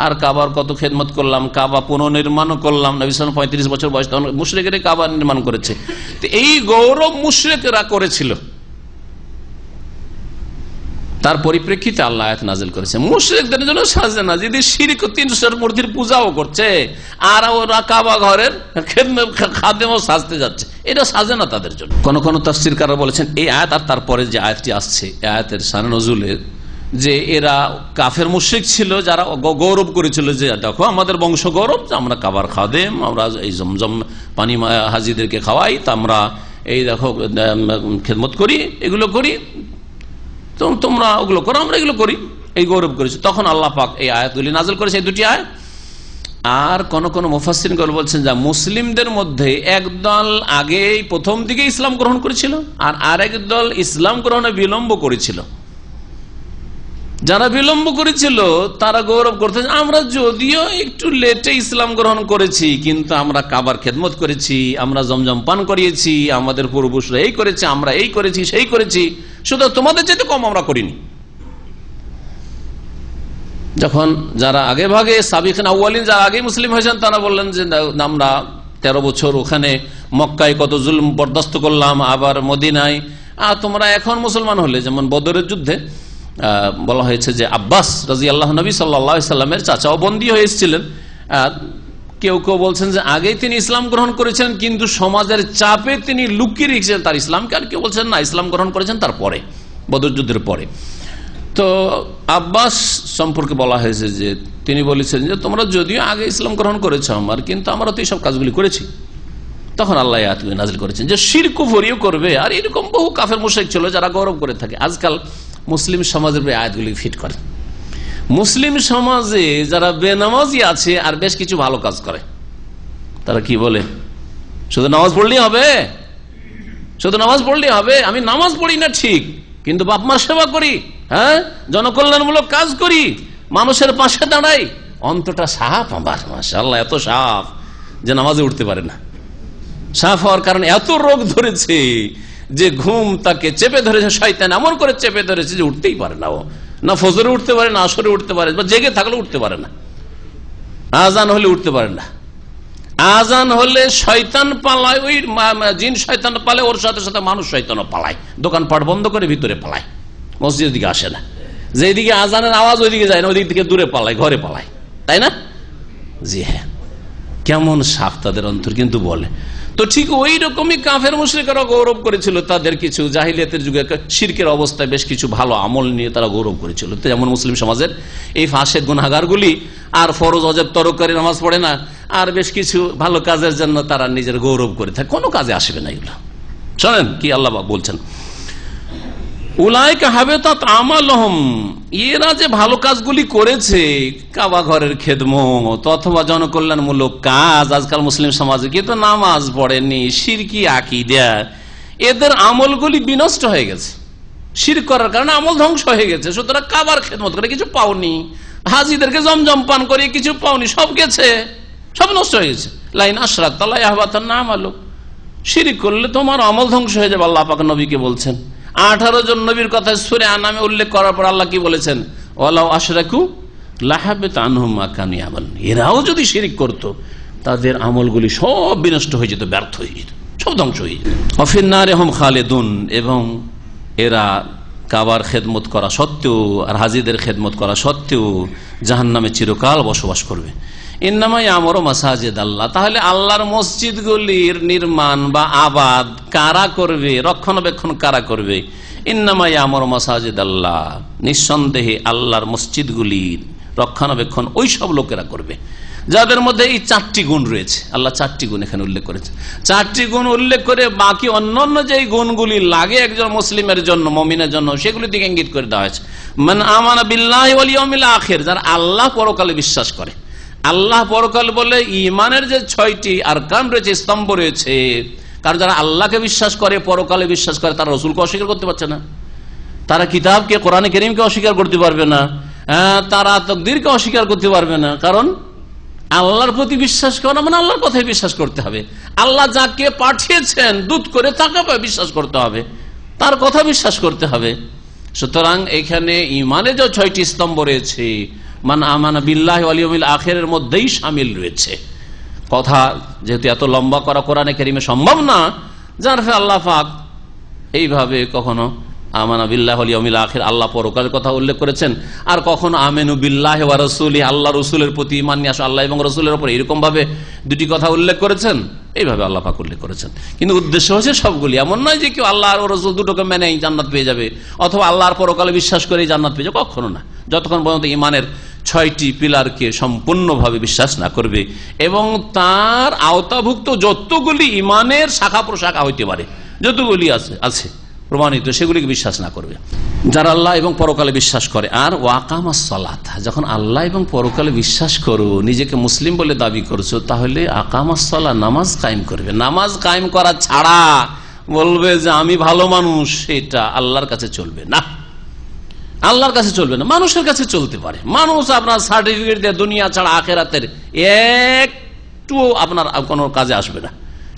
S5: আর কাবার কত খেদমত করলাম, কাবা পুনর্নির্মাণও করলাম। নবী সাল্লাল্লাহু আলাইহি ওয়াসাল্লাম 35 বছর বয়স তখন মুশরিকরা কাবা নির্মাণ করেছে। তো এই গৌরব মুশরিকরা করেছিল, তার পরিপ্রেক্ষিতে আল্লাহ আয়াত নাযিল করেছে মুশরিকদের জন্য সাজে না। যদি শিরক 300 মূর্তির পূজাও করছে আর ওরা কাবা ঘরের খাদেমও সাজতে যাচ্ছে, এটা সাজে না তাদের জন্য। কোন কোন তাফসীরকাররা বলেছেন এই আয়াত আর তারপরে যে আয়াতটি আসছে এই আয়াতের শানে নজুলে যে এরা কাফের মুশরিক ছিল যারা গৌরব করেছিল যে দেখো আমাদের বংশ গৌরব, আমরা কাবার খাদেম, আমরা এই জমজম পানি হাজিদেরকে খাওয়াই, তা আমরা এই দেখো খেদমত করি, এগুলো করি, তোমরা ওগুলো করো, আমরা এগুলো করি, এই গৌরব করেছি। তখন আল্লাহ পাক এই আয়াতগুলি নাযিল করেছে, এই দুটি আয়াত। আর কোন কোন মুফাসসিরিন বলছেন যে মুসলিমদের মধ্যে একদল আগেই প্রথম দিকে ইসলাম গ্রহণ করেছিল আর আরেক দল ইসলাম গ্রহণে বিলম্ব করেছিল। যারা বিলম্ব করেছিল তারা গৌরব করতে আমরা যদিও একটু লেটে ইসলাম গ্রহণ করেছি কিন্তু আমরা কাবার খেদমত করেছি, আমরা জমজম পান করিয়েছি, আমাদের পূর্বপুরুষরা এই করেছে, আমরা এই করেছি সেই করেছি, শুধু তোমাদের চাইতে কম আমরা করিনি। যখন যারা আগে ভাগে সাবিকিন আউয়ালিন যারা আগে মুসলিম হয়েছেন তারা বললেন যে আমরা 13 বছর ওখানে মক্কায় কত জুলুম বরদাস্ত করলাম, আবার মদিনায়, আর তোমরা এখন মুসলমান হলে। যেমন বদরের যুদ্ধে বলা হয়েছে যে আব্বাস রাদিয়াল্লাহু নবী সাল্লাল্লাহু আলাইহি সাল্লামের চাচাও বন্দী হয়ে এসেছিলেন। কেউ কেউ বলছেন যে আগেই তিনি ইসলাম গ্রহণ করেছেন কিন্তু সমাজের চাপে তিনি লুকিয়ে রেখেছেন তার ইসলামকে, আর কেউ বলছেন না ইসলাম গ্রহণ করেছেন তারপরে, বদর যুদ্ধের পরে। তো আব্বাস সম্পর্কে বলা হয়েছে যে তিনি বলেছেন যে তোমরা যদিও আগে ইসলাম গ্রহণ করেছো আমার, কিন্তু আমরা তো এইসব কাজগুলি করেছি। তখন আল্লাহ আয়াতগুলি নাযিল করেছেন যে শিরক কুফরিও করবে। আর এরকম বহু কাফের মুশরিক ছিল যারা গৌরব করে থাকে। আজকাল মুসলিম সমাজের আয়াতগুলি ফিট করে। মুসলিম সমাজে যারা বেনামাজি আছে আর বেশ কিছু ভালো কাজ করে, তারা কি বলে শুধু নামাজ পড়লেই হবে, শুধু নামাজ পড়লেই হবে। আমি নামাজ পড়ি না ঠিক, কিন্তু বাপ মার সেবা করি, হ্যাঁ, জনকল্যাণমূলক কাজ করি, মানুষের পাশে দাঁড়াই, অন্তটা সাফ আমার, মাশাআল্লাহ এত সাফ যে নামাজে উঠতে পারে না। সাফ হওয়ার কারণে এত রোগ ধরেছে যে ঘুম তাকে চেপে ধরেছে, শয়তান এমন করে চেপে ধরেছে যে উঠতেই পারে না। ও না ফজরে উঠতে পারে না আসরে উঠতে পারে, বা জেগে থাকলে উঠতে পারে না, আজান হলে উঠতে পারে না। আজান হলে শয়তান পালায়, ওই জিন শয়তান পালায়, ওর সাথে সাথে মানুষ শয়তানও পালায়, দোকানপাট বন্ধ করে ভিতরে পালায়, মসজিদের দিকে আসে না। যেদিকে আজানের আওয়াজ ওইদিকে যায় না, ওইদিক থেকে দূরে পালায়, ঘরে পালায়, তাই না? জি হ্যাঁ, কেমন সাফ তাদের অন্তর। কিন্তু বলে তো ঠিক ওই রকমই কাফের মুশরিকরা গৌরব করেছিল তাদের কিছু জাহিলিয়াতের যুগে শিরকের অবস্থায় বেশ কিছু ভালো আমল নিয়ে তারা গৌরব করেছিল। তো যেমন মুসলিম সমাজের এই ফাসেক গুনাহগারগুলি আর ফরজ অজেব তরকারি নামাজ পড়ে না, আর বেশ কিছু ভালো কাজের জন্য তারা নিজের গৌরব করে থাকে, কোনো কাজে আসবে না এগুলো। শোনেন কি আল্লাহ বলছেন, উলাইকা হাবিতাত আমালুহুম, এরা যে ভালো কাজগুলি করেছে, কাবা ঘরের খেদমত অথবা জনকল্যাণমূলক কাজ, আজকাল মুসলিম সমাজে কিন্তু নামাজ পড়েনি, শিরকি আকীদা, এদের আমলগুলি বিনষ্ট হয়ে গেছে। শিরক করার কারণে আমল ধ্বংস হয়ে গেছে। সুতরাং কাবার খেদমত করে কিছু পাওনি, হাজিদেরকে জমজম পান করে কিছু পাওনি, সব গেছে, সব নষ্ট হয়ে গেছে। লাইন আশরাকতা লা ইয়াহবাতান্না আমালুক, শিরক করলে তোমার আমল ধ্বংস হয়ে যাবে। আল্লাহ পাক নবীকে বলছেন। 18 জন নবীর কথা সূরা আনামে উল্লেখ করার পর আল্লাহ কি বলেছেন? ওয়ালাউ আশরাকু লাহাবিতা আনহুম মা কানু ইয়ামালুন, এরাও যদি শিরক করত তাদের আমলগুলি সব বিনষ্ট হয়ে যেত, ব্যর্থ হয়ে যেত, সব ধ্বংস হয়ে যেত। ওয়াফিন নারি হুম খালিদুন, এবং এরা কাবার খেদমত করা সত্ত্বেও আর হাজিদের খেদমত করা সত্ত্বেও জাহান্নামে চিরকাল বসবাস করবে। ইন্নামা ইয়ামুরু মাসাজিদ আল্লাহ, তাহলে আল্লাহর মসজিদগুলির নির্মাণ বা আবাদ কারা করবে, রক্ষণাবেক্ষণ কারা করবে? ইন্নামা ইয়ামুরু মাসাজিদ আল্লাহ, নিঃসন্দেহে আল্লাহর মসজিদগুলির রক্ষণাবেক্ষণ ওই সব লোকেরা করবে যাদের মধ্যে এই 4টি গুণ রয়েছে। আল্লাহ 4টি গুণ এখানে উল্লেখ করেছে। 4টি গুণ উল্লেখ করে বাকি অন্যান্য যে গুণগুলি লাগে একজন মুসলিমের জন্য, মুমিনের জন্য, সেগুলি দিকে ইঙ্গিত করে দেওয়া হয়েছে। মান আমানা বিল্লাহি ওয়াল ইয়াউমিল আখির, যারা আল্লাহ পরকালে বিশ্বাস করে। আল্লাহ পরকাল বলে ইমানের যে 6টি আরকান রয়েছে, স্তম্ভ রয়েছে, কারণ যারা আল্লাহকে বিশ্বাস করে, পরকালে বিশ্বাস করে, তারা রসুলকে অস্বীকার করতে পারছে না, তারা কিতাবকে, কোরআনে কারীমকে অস্বীকার করতে পারবে না, তারা তাকদীরকে অস্বীকার করতে পারবে না। কারণ আল্লাহর প্রতি বিশ্বাস করা মানে আল্লাহর কথায় বিশ্বাস করতে হবে। আল্লাহ যাকে পাঠিয়েছেন দূত করে তাকে বিশ্বাস করতে হবে, তার কথা বিশ্বাস করতে হবে। সুতরাং এখানে ইমানে যে 6টি স্তম্ভ রয়েছে, মান আমানা বিল্লাহি ওয়াল ইয়াউমিল আখিরের মধ্যেই শামিল রয়েছে। কথা যেহেতু এত লম্বা করা কোরআনে কারীমে সম্ভব না, যার ফলে আল্লাহ পাক এইভাবে কখনো আমানা বিল্লাহি ওয়াল ইয়াউমিল আখির, আল্লাহ পরকালের কথা উল্লেখ করেছেন, আর কখনো আমিনু বিল্লাহি ওয়া রাসূলিহি, আল্লাহ রসুলের প্রতি ঈমান নিয়ে আসো, আল্লাহ এবং রসুলের উপর এরকম ভাবে দুটি কথা উল্লেখ করেছেন। এইভাবে আল্লাহ পাক উল্লেখ করেছেন। কিন্তু উদ্দেশ্য হচ্ছে সবগুলি, এমন নয় যে কেউ আল্লাহ আর রসুল দুটোকে মেনেই জান্নাত পেয়ে যাবে, অথবা আল্লাহর পরকালে বিশ্বাস করেই জান্নাত পেয়ে যাবে, কখনো না। যতক্ষণ পর্যন্ত ঈমানের 6টি পিলারকে সম্পূর্ণভাবে বিশ্বাস না করবে এবং তার আওতাভুক্ত যতগুলি ঈমানের শাখা প্রশাখা হইতে পারে, যতগুলি আছে প্রমাণিত, সেগুলিকে বিশ্বাস না করবে। যারা আল্লাহ এবং পরকালে বিশ্বাস করে। আর ওয়াকামাস সালাত, যখন আল্লাহ এবং পরকালে বিশ্বাস করো, নিজেকে মুসলিম বলে দাবি করছো, তাহলে আকামাস সালাহ, নামাজ কায়েম করবে। নামাজ কায়েম করা ছাড়া বলবে যে আমি ভালো মানুষ, এটা আল্লাহর কাছে চলবে না। আল্লাহর কাছে চলবে না, মানুষের কাছে চলতে পারে। মানুষ আপনার সার্টিফিকেট দিয়ে দুনিয়া ছাড়া আখেরাতের একটু আপনার কোনো কাজে আসবে না,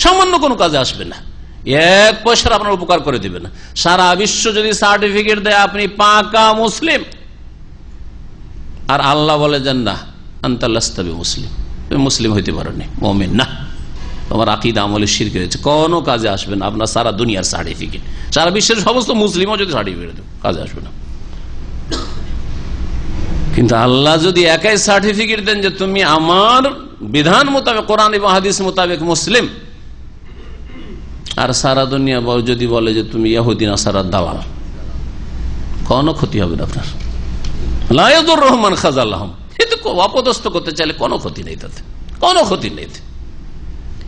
S5: সামান্য কোনো কাজে আসবে না, 1 পয়সার আপনার উপকার করে দিবে না। সারা বিশ্ব যদি সার্টিফিকেট দেয় আপনি পাকা মুসলিম, আর আল্লাহ বলে যান না আনতা লাস্তা বিমুসলিম, তুমি মুসলিম হইতে পারোনি, মুমিন না, তোমার আকীদা আমলে শিরক হয়েছে, কোনো কাজে আসবে না আপনার সারা দুনিয়ার সার্টিফিকেট। সারা বিশ্বের সমস্ত মুসলিমও যদি সার্টিফিকেট দেয়, কাজে আসবে না। কিন্তু আল্লাহ যদি একাই সার্টিফিকেট দেন যে তুমি আমার বিধান মোতাবেক, কোরআন এবং হাদিস মোতাবেক মুসলিম, আর সারা দুনিয়া যদি বলে যে তুমি ইহুদি নাসারার দাওয়াল, কোনো ক্ষতি হবে না আপনার। লা ইয়াদুর রহমান খাযালাহুম, এতে অপদস্থ করতে চাইলে কোনো ক্ষতি নেই, তাতে কোনো ক্ষতি নেই।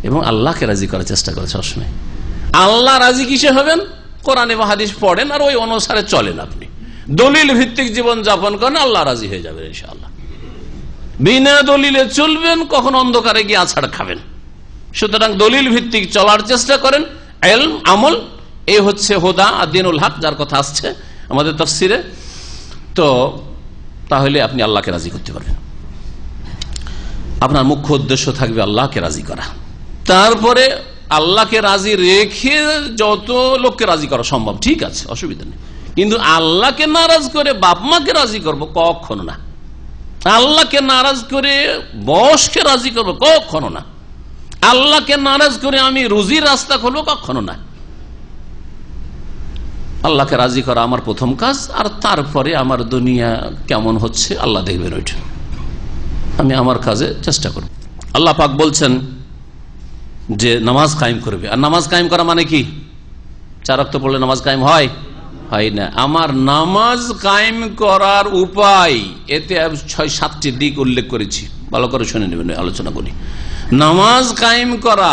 S5: এবং আল্লাহকে রাজি করার চেষ্টা করে সবসময়। আল্লাহ রাজি কিসে হবেন? কোরআন এবং হাদিস পড়েন আর ওই অনুসারে চলেন। আপনি দলিল ভিত্তিক জীবন যাপন করেন, আল্লাহ রাজি হয়ে যাবেন ইনশাআল্লাহ। বিনা দলিলে চলবেন, কখন অন্ধকারে গিয়ে আছাড় খাবেন। সুতরাং দলিল ভিত্তিক চলার চেষ্টা করেন। ইলম, আমল, এই হচ্ছে হুদা আর দ্বীনুল হক, যার কথা আসছে আমাদের তাফসিরে। তো তাহলে আপনি আল্লাহকে রাজি করতে পারবেন। আপনার মুখ্য উদ্দেশ্য থাকবে আল্লাহকে রাজি করা। তারপরে আল্লাহকে রাজি রেখে যত লোককে রাজি করা সম্ভব, ঠিক আছে, অসুবিধা নেই। কিন্তু আল্লাহকে নারাজ করে বাপ মাকে রাজি করবো, কখনো না। আল্লাহকে নারাজ করে বসকে রাজি করবো, কখনো না। আল্লাহকে নারাজ করে আমি রুজির রাস্তা খুলবো, কখনো না। আল্লাহকে রাজি করা আমার প্রথম কাজ, আর তারপরে আমার দুনিয়া কেমন হচ্ছে আল্লাহ দেখবেন, ওইটা আমি আমার কাজে চেষ্টা করব। আল্লাহ পাক বলছেন যে নামাজ কায়েম করবে। আর নামাজ কায়েম করা মানে কি? 4 ওয়াক্ত পড়লে নামাজ কায়েম হয় না। আমার নামাজ কায়েম করার উপায়, এতে 6-7টি দিক উল্লেখ করেছি, ভালো করে শুনে নেবেন, আলোচনা করি। নামাজ কায়েম করা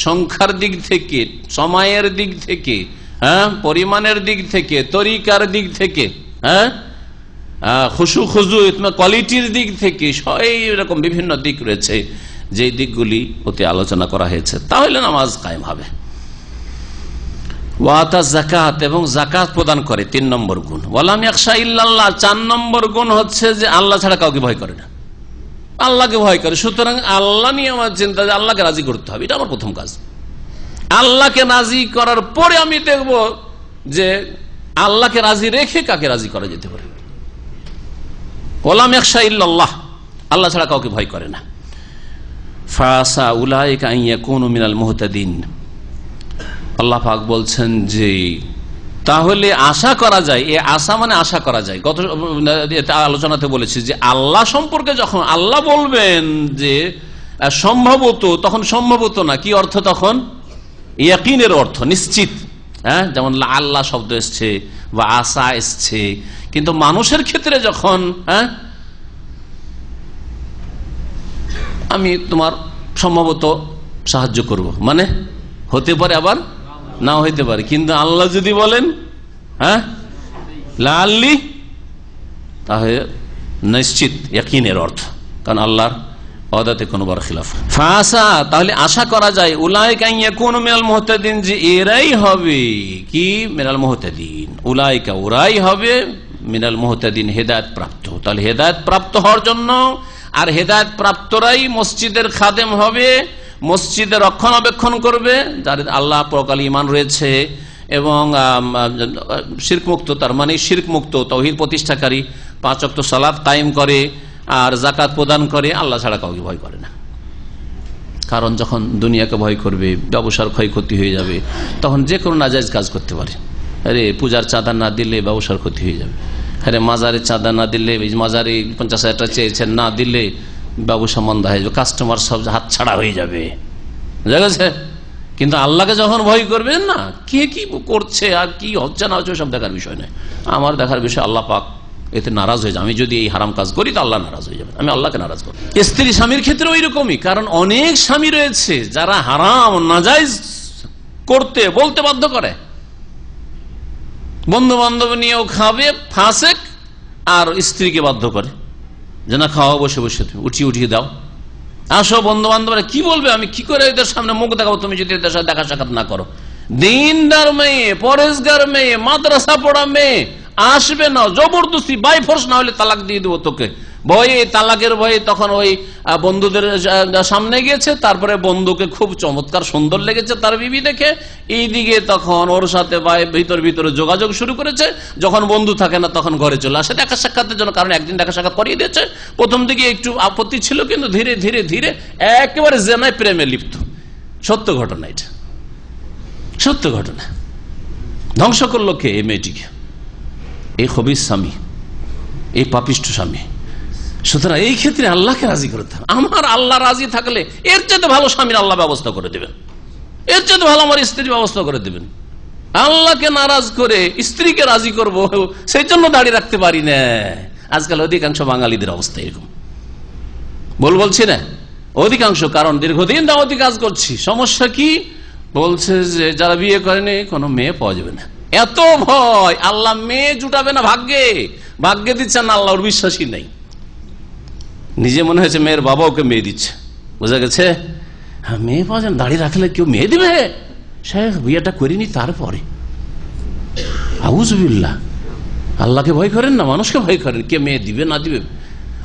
S5: সংখ্যার দিক থেকে, সময়ের দিক থেকে, পরিমাণের দিক থেকে, তরিকার দিক থেকে, খুশু খুজু কোয়ালিটির দিক থেকে, এরকম বিভিন্ন দিক রয়েছে, যে দিকগুলি ওতে আলোচনা করা হয়েছে। তাহলে নামাজ কায়েম হবে। ওয়াতা যাকাত, এবং যাকাত প্রদান করে, 3 নম্বর গুণ। ওয়ালাম ইয়াখশা ইল্লাল্লাহ, 4 নম্বর গুণ হচ্ছে যে আল্লাহ ছাড়া কাউকে ভয় করে না। আল্লাহকে ভয় করে। সুতরাং আল্লাহ নিয়ে আমার চিন্তা যে আল্লাহকে রাজি করতে হবে, এটা আমার প্রথম কাজ। আল্লাহকে রাজি করার পরে আমি দেখব যে আল্লাহকে রাজি রেখে কাকে রাজি করা যেতে পারে। ওয়ালাম ইয়াখশা ইল্লাল্লাহ, আল্লাহ ছাড়া কাউকে ভয় করে না। ফাসা উলাইকা আন ইয়াকুনু মিনাল মুহতাদিন, আল্লাহ পাক বলছেন যে তাহলে আশা করা যায়, এ আশা মানে আশা করা যায়। গত আলোচনাতে বলেছি যে আল্লাহ সম্পর্কে যখন আল্লাহ বলবেন যে সম্ভবত, তখন সম্ভবত না, কি অর্থ তখন? ইয়াকিনের অর্থ, নিশ্চিত। হ্যাঁ, যেমন আল্লাহ শব্দ এসছে বা আশা এসছে। কিন্তু মানুষের ক্ষেত্রে যখন আমি তোমার সম্ভবত সাহায্য করব, মানে হতে পারে আবার নাও হইতে পারে। কিন্তু আল্লাহ যদি বলেন লাআল্লি, তাহলে নিশ্চিত, ইয়াকিনের অর্থ, কারণ আল্লাহর ওয়াদাতে কোনো বার খিলাফ। ফাসা, তাহলে আশা করা যায়, উলাইকা ইয়াকুনু মিনাল মুহতাদিন, যে এরাই হবে কি মিনাল মুহতাদিন, উলাইকা ওরাই হবে মিনাল মুহতাদিন, হেদায়েত প্রাপ্ত। তাহলে হেদায়েত প্রাপ্ত হওয়ার জন্য, আর হেদায়েত প্রাপ্তরাই মসজিদের খাদেম হবে, মসজিদের রক্ষণাবেক্ষণ করবে, যার আল্লাহ পরকাল ঈমান রয়েছে এবং শিরক মুক্ত, তার মানে শিরক মুক্ত, তাওহীদ প্রতিষ্ঠাকারী, 5 ওয়াক্ত সালাত কায়েম করে আর যাকাত প্রদান করে, আল্লাহ ছাড়া কাউকে ভয় করে না। কারণ যখন দুনিয়াকে ভয় করবে, ব্যবসার ক্ষয়ক্ষতি হয়ে যাবে, তখন যে কোনো নাজায়েজ কাজ করতে পারে। আরে পূজার চাঁদা না দিলে ব্যবসার ক্ষতি হয়ে যাবে, আরে মাজারের চাঁদা না দিলে, মাজারে 50,000 টাকা চেয়েছেন, না দিলে ব্যবসা মন্দা হয়ে যাবে, কাস্টমার সব হাত ছাড়া হয়ে যাবে, বুঝা গেছে? কিন্তু আল্লাহকে যখন ভয় করবেন না, কে কি করছে আর কি হচ্ছে না হচ্ছে সব দেখার বিষয় নয়। আমার দেখার বিষয় আল্লাহ পাক এতে নারাজ হয়ে যাবে। আমি যদি এই হারাম কাজ করি তো আল্লাহ নারাজ হয়ে যাবে, আমি আল্লাহকে নারাজ করি। স্ত্রী স্বামীর ক্ষেত্রে ওই রকমই, কারণ অনেক স্বামী রয়েছে যারা হারাম নাজায়েজ করতে বলতে বাধ্য করে। বন্ধু বান্ধব নিয়েও খাবে, ফাসেক, আর স্ত্রীকে বাধ্য করে যে না খাওয়া, বসে বসে তুমি উঠিয়ে দাও, আসো। বন্ধু বান্ধবরা কি বলবে, আমি কি করে এদের সামনে মুখ দেখাবো তুমি যদি এদের সাথে দেখা সাক্ষাৎ না করো। দিনদার মেয়ে, পরেশগার মেয়ে, মাদ্রাসা পড়া মেয়ে আসবে না, জবরদস্তি বাই ফোর্স, না হলে তালাক দিয়ে দেবো তোকে, ভয়ে, তালাকের ভয়ে। তখন ওই বন্ধুদের সামনে গিয়েছে, তারপরে বন্ধুকে খুব চমৎকার সুন্দর লেগেছে তার বিবি দেখে, এইদিকে তখন ওর সাথে ভিতরে যোগাযোগ শুরু করেছে। যখন বন্ধু থাকে না তখন ঘরে চলে আসে দেখা সাক্ষাতের জন্য, কারণ একদিন দেখা সাক্ষাৎ করিয়ে দিয়েছে। প্রথম দিকে একটু আপত্তি ছিল, কিন্তু ধীরে ধীরে ধীরে একেবারে জেনায় প্রেমে লিপ্ত। সত্য ঘটনা, এটা সত্য ঘটনা। ধ্বংস করলো কে? এই মেয়েটিকে, এই খবিস স্বামী, এই পাপিষ্ঠ স্বামী। সুতরাং এই ক্ষেত্রে আল্লাহকে রাজি করতে হবে। আমার আল্লাহ রাজি থাকলে এর চাইতে ভালো স্বামীর আল্লাহ ব্যবস্থা করে দেবেন, এর চাইতে ভালো আমার স্ত্রীর ব্যবস্থা করে দেবেন। আল্লাহকে নারাজ করে স্ত্রীকে রাজি করব, সেই জন্য দাঁড়িয়ে রাখতে পারি না। আজকাল অধিকাংশ বাঙালিদের অবস্থা এরকম, বলছি না অধিকাংশ, কারণ দীর্ঘদিন দাওয়াতি কাজ করছি। সমস্যা কি? বলছে যে যারা বিয়ে করেনি কোনো মেয়ে পাওয়া যাবে না, এত ভয়। আল্লাহ মেয়ে জুটাবে না, ভাগ্যে দিচ্ছেন না, আল্লাহর বিশ্বাসই নাই। নিজে মনে হয়েছে মেয়ের বাবা ওকে মেয়ে দিচ্ছে, বোঝা গেছে? হ্যাঁ, মেয়ে পাওয়া যান, দাঁড়িয়ে রাখলে কেউ মেয়ে দিবে? শেখ বিয়েটা করিনি তারপরে। আউযুবিল্লাহ, আল্লাহকে ভয় করেন না, মানুষকে ভয় করেন, কে মেয়ে দিবে না দিবে।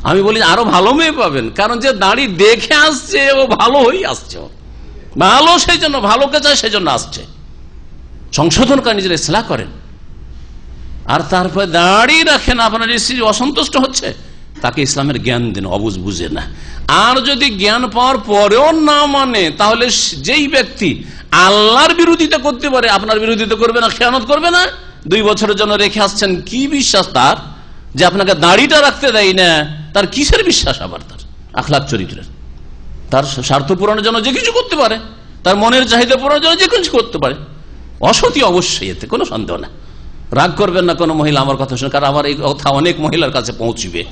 S5: আমি বলি আরো ভালো মেয়ে পাবেন, কারণ যে দাঁড়িয়ে দেখে আসছে ও ভালো হয়ে আসছে, ভালো সেই জন্য, ভালোকে চায় সেই জন্য আসছে। সংশোধন করে নিজের ইসলাহ করেন, আর তারপরে দাঁড়িয়ে রাখেন। আপনার স্ত্রী অসন্তুষ্ট হচ্ছে, তাকে ইসলামের জ্ঞান দিন, অবুঝ বুঝে না। আর যদি জ্ঞান পাওয়ার পরেও না মানে, তাহলে যেই ব্যক্তি আল্লাহর বিরোধিতা করতে পারে, আপনার বিরোধিতা করবে না, খেয়ানত করবে না। 2 বছরের জন্য রেখে আসছেন, কি বিশ্বাস তার যে আপনাকে দাড়িটা রাখতে দেয় না? তার কিসের বিশ্বাস? আবার তার আখলাক চরিত্রের, তার স্বার্থ পূরণের জন্য যে কিছু করতে পারে, তার মনের চাহিদা পূরণের জন্য যে কিছু করতে পারে। অসতী অবশ্যই, এতে কোনো সন্দেহ না। রাগ করবেন না কোনো মহিলা আমার কথা শুনে, কারণ আমার এই কথা অনেক মহিলার কাছে পৌঁছবে।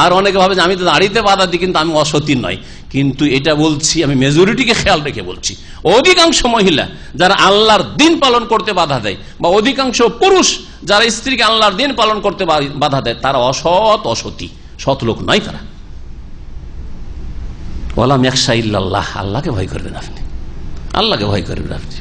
S5: আর অনেকে ভাবে যে আমি তো দাঁড়িতে বাধা দিই, কিন্তু আমি অসতী নয়। কিন্তু এটা বলছি আমি মেজরিটিকে খেয়াল রেখে বলছি, অধিকাংশ মহিলা যারা আল্লাহর দিন পালন করতে বাধা দেয়, বা অধিকাংশ পুরুষ যারা স্ত্রীকে আল্লাহর দিন পালন করতে বাধা দেয়, তারা অসতী, সৎ লোক নয় তারা। ওয়ালাম ইয়াখশা ইল্লাল্লাহ, আল্লাহকে ভয় করবেন আপনি, আল্লাহকে ভয় করবেন আপনি।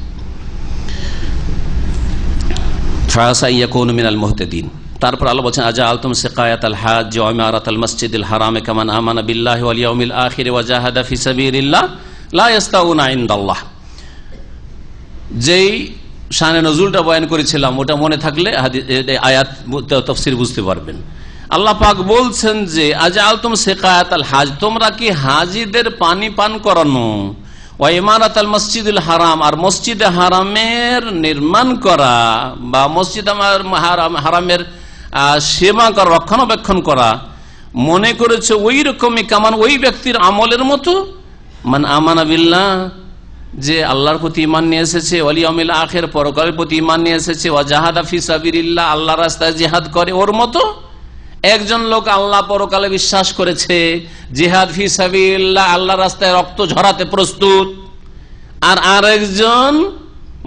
S5: ফাসা ইয়াকুনু মিনাল মুহতাদিন, তারপর আল্লাহ বলছেন আজআলতুম সিকায়াতাল হাজ্জ ওয়া ইমারাতাল মসজিদিল হারামে কামান আমানা বিল্লাহি ওয়াল ইয়াউমিল আখির ওয়া জাহাদা ফি সাবিলিল্লাহ লা ইস্তাউনা ইনদাল্লাহ। যেই শানে নজুলটা বয়ান করেছিলাম ওটা মনে থাকলে আয়াত তাফসীর বুঝতে পারবেন। আল্লাহ পাক বলছেন যে আজআলতুম সিকায়াতাল হাজ, তোমরা কি হাজিদের পানি পান করানো, ওয়া ইমারাতাল মসজিদুল হারাম, আর মসজিদে হারামের নির্মাণ করা বা মসজিদ হারামের সেবা করা, রক্ষণাবেক্ষণ করা, মনে করেছে ওই রকমই কামান ওই ব্যক্তির আমলের মতো মান আমানা বিল্লাহ, যে আল্লাহর প্রতি ঈমান নিয়ে এসেছে, ওয়াল ইয়াউমিল আখির, পরকালের প্রতি ঈমান নিয়ে এসেছে, ওয়া জাহাদা ফি সাবিলিল্লাহ, আল্লাহর রাস্তায় জিহাদ করে, ওর মতো। একজন লোক আল্লাহ পরকালে বিশ্বাস করেছে, জিহাদ ফি সাবিলিল্লাহ, আল্লাহর রাস্তায় রক্ত ঝরাতে প্রস্তুত, আর আরেকজন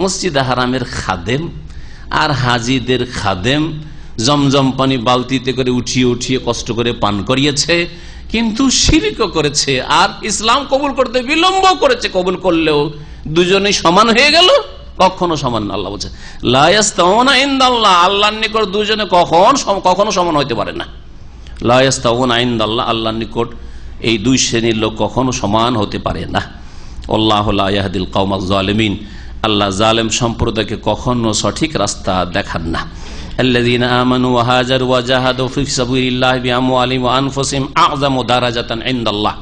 S5: মসজিদে হারামের খাদেম আর হাজিদের খাদেম, জমজম পানি বালতিতে করে উঠিয়ে উঠিয়ে কষ্ট করে পান করিয়েছে, কিন্তু শিরকও করেছে আর ইসলাম কবুল করতে বিলম্ব করেছে। কবুল করলেও দুজনেই সমান হয়ে গেল, কখনো সমান না। আল্লাহ বলছে লা ইস্তাউনা ইনদাল্লাহ, আল্লাহর নিকট দুজনে কখনো সমান হইতে পারে না। লা ইস্তাউনা ইনদাল্লাহ, আল্লাহর নিকট এই দুই শ্রেণীর লোক কখনো সমান হতে পারে না। আল্লাহু লা ইয়াহদিল কওমাজ জালিমিন, আল্লাহ জালেম সম্প্রদায়কে কখনো সঠিক রাস্তা দেখান না। আল্লাযীনা আমানু ওয়া হাজারু ওয়া জাহাদু ফি সাবিলিল্লাহি বিআমওয়ালিহিম ওয়া আনফুসিহিম আ'যামু দারাজাতান ইনদাল্লাহ।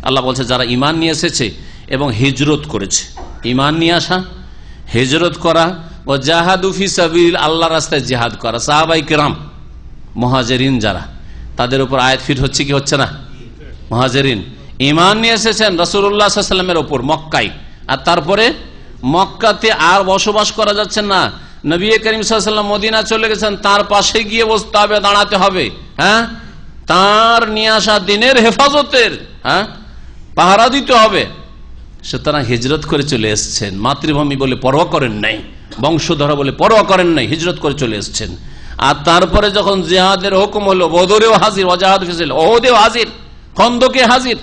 S5: আল্লাহ বলছে যারা ঈমান নিয়ে এসেছে এবং হিজরত করেছে, ঈমান নিয়ে আসা, হিজরত করা, ও জাহাদু ফি সাবিল, আল্লাহর রাস্তায় জিহাদ করা, সাহাবায়ে কেরাম মুহাজিরিন যারা, তাদের উপর আয়াত ফিট হচ্ছে কি হচ্ছে না? মুহাজিরিন ঈমান নিয়ে এসেছেন রাসূলুল্লাহ সাল্লাল্লাহু আলাইহি ওয়াসাল্লামের উপর মক্কায়, আর তারপরে মক্কাতে আর বসবাস করা যাচ্ছে না, নবী করিম সাল্লাল্লাহু আলাইহি ওয়াসাল্লাম মদিনা চলে গেছেন, তার পাশে গিয়ে বসতে হবে, দাঁড়াতে হবে, হ্যাঁ, তার নিয়ে আসা দিনের হেফাজতের পাহারা দিতে হবে। সুতরাং হিজরত করে চলে এসছেন, মাতৃভূমি বলে পরোয়া করেন নাই, বংশধর বলে পরোয়া করেন নাই, হিজরত করে চলে এসছেন। আর তারপরে যখন জিহাদের হুকুম হলো, বদরেও হাজির, ওয়াজাহাদ ফি সাবিলিল্লাহ, ওহদেও হাজির, খন্দকে হাজির।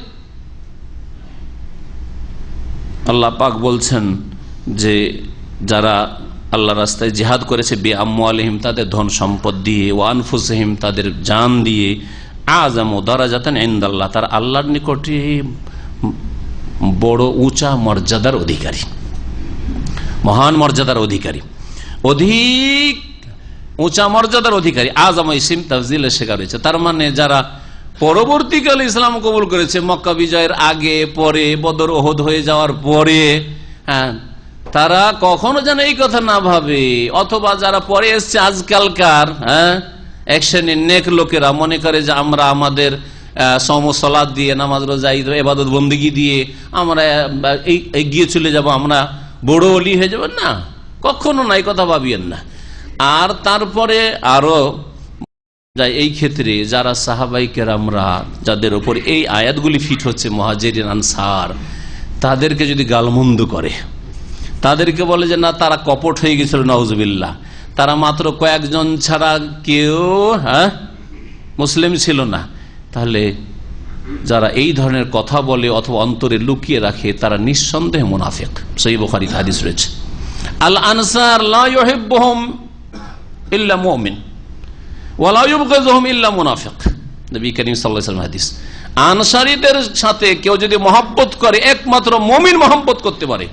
S5: আল্লাহ পাক বলছেন যে যারা আল্লাহ রাস্তায় জিহাদ করেছে বিআমওয়ালিহিম, তাদের ধন সম্পদ দিয়ে, ওয়া আনফুসিহিম, তাদের জান দিয়ে, আ'যামু দারাজাতান ইনদাল্লাহ, তার আল্লাহর নিকটে বড় উঁচা মর্যাদার অধিকারী, মহান মর্যাদার অধিকারী, অধিক উঁচা মর্যাদার অধিকারী। আযম ইসম তাফজিলের শেখার হয়েছে, তার মানে যারা পরবর্তীকালে ইসলাম কবুল করেছে, মক্কা বিজয়ের আগে পরে, বদর ওহদ হয়ে যাওয়ার পরে, হ্যাঁ, তারা কখনো যেন এই কথা না ভাবে, অথবা যারা পরে এসছে আজকালকার এক শ্রেণীর নেক লোকেরা মনে করে যে আমরা আমাদের সমসালাত দিয়ে, নামাজ রোজা ইবাদত বন্দেগী দিয়ে আমরা এগিয়ে চলে যাব, আমরা বড় ওলি হয়ে যাব। না, কখনো না, এই কথা ভাবিয়েন না। আর তারপরে আরো এই ক্ষেত্রে যারা সাহাবায়ে কেরামরা, যাদের উপর এই আয়াতগুলি ফিট হচ্ছে, মুহাজিরিন আনসার, তাদেরকে যদি গালমন্দ করে, তাদেরকে বলে যে না তারা কপট হয়ে গেছিল, নাউজুবিল্লাহ, তারা মাত্র কয়েকজন ছাড়া কেউ মুসলিম ছিল না, তাহলে যারা এই ধরনের কথা বলে অথবা অন্তরে লুকিয়ে রাখে তারা নিঃসন্দেহে মুনাফিক। সহিহ বুখারীতে হাদিস রয়েছে, আল আনসার লা ইউহিব্বুহুম ইল্লা মুমিন ওয়া লা ইউবগিযুহুম ইল্লা মুনাফিক। নবী করিম সাল্লাল্লাহু আলাইহি ওয়াসাল্লাম হাদিস, আনসারীদের সাথে কেউ যদি মহব্বত করে একমাত্র মুমিন মহব্বত করতে পারে,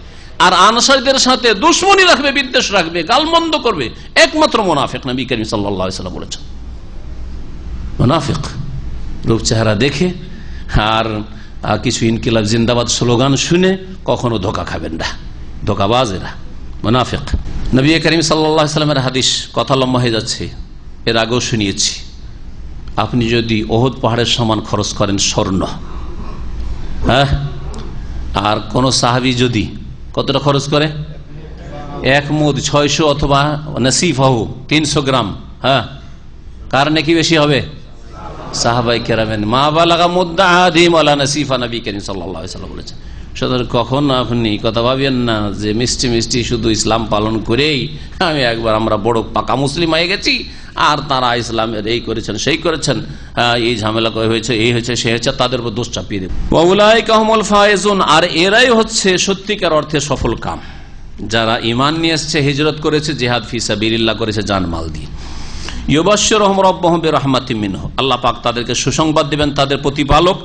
S5: আর আনসারীদের সাথে দুশমনী রাখবে, বিদ্বেষ রাখবে, গালমন্দ করবে, একমাত্র মুনাফিক। নবী করিম সাল্লাল্লাহু আলাইহি ওয়াসাল্লাম বলেছেন মুনাফিক রূপ চেহারা দেখে আর কিছু ইনকিলাব জিন্দাবাদ স্লোগান শুনে কখনো ধোকা খাবেন না, ধোকাবাজ এরা, মুনাফিক। নবী করিম সাল্লাল্লাহু আলাইহি ওয়াসাল্লামের হাদিস, কথা লম্বা হয়ে যাচ্ছে, এর আগেও শুনিয়েছি, আপনি যদি ওহদ পাহাড়ের সমান খরচ করেন স্বর্ণ, হ্যাঁ, আর কোন সাহাবী যদি কতটা খরচ করে, এক মুদ 600 অথবা নাসিফাহু 300 গ্রাম, হ্যাঁ, কার নাকি বেশি হবে? সাহাবায়ে কেরামের। মা বালাগা মুদ্দা আদিম ওয়ালা নাসিফা, নবী করিম সাল্লাল্লাহু আলাইহি ওয়াসাল্লাম বলেছেন। সুতরাং কখন আপনি কথা ভাবেন না যে মিষ্টি মিষ্টি শুধু ইসলাম পালন করেই আমরা বড় পাকা মুসলিম হয়ে গেছি, আর তারা ইসলামের এই করেছেন সেই করেছেন, এই ঝামেলা হয়েছে, এই হয়েছে সে হয়েছে, তাদের উপর দোষ চাপিয়ে দেব। ওয়াউলাইকা হুমুল ফায়েজুন, আর এরাই হচ্ছে সত্যিকার অর্থে সফল কাম, যারা ঈমান নিয়ে এসেছে, হিজরত করেছে, জিহাদ ফি সাবিলিল্লাহ করেছে জানমাল দিয়ে। ইউবাশশিরুহুম রাব্বুহুম বিরাহমাতিম মিনহু, আল্লাহ পাক তাদেরকে সুসংবাদ দিবেন তাদের প্রতিপালক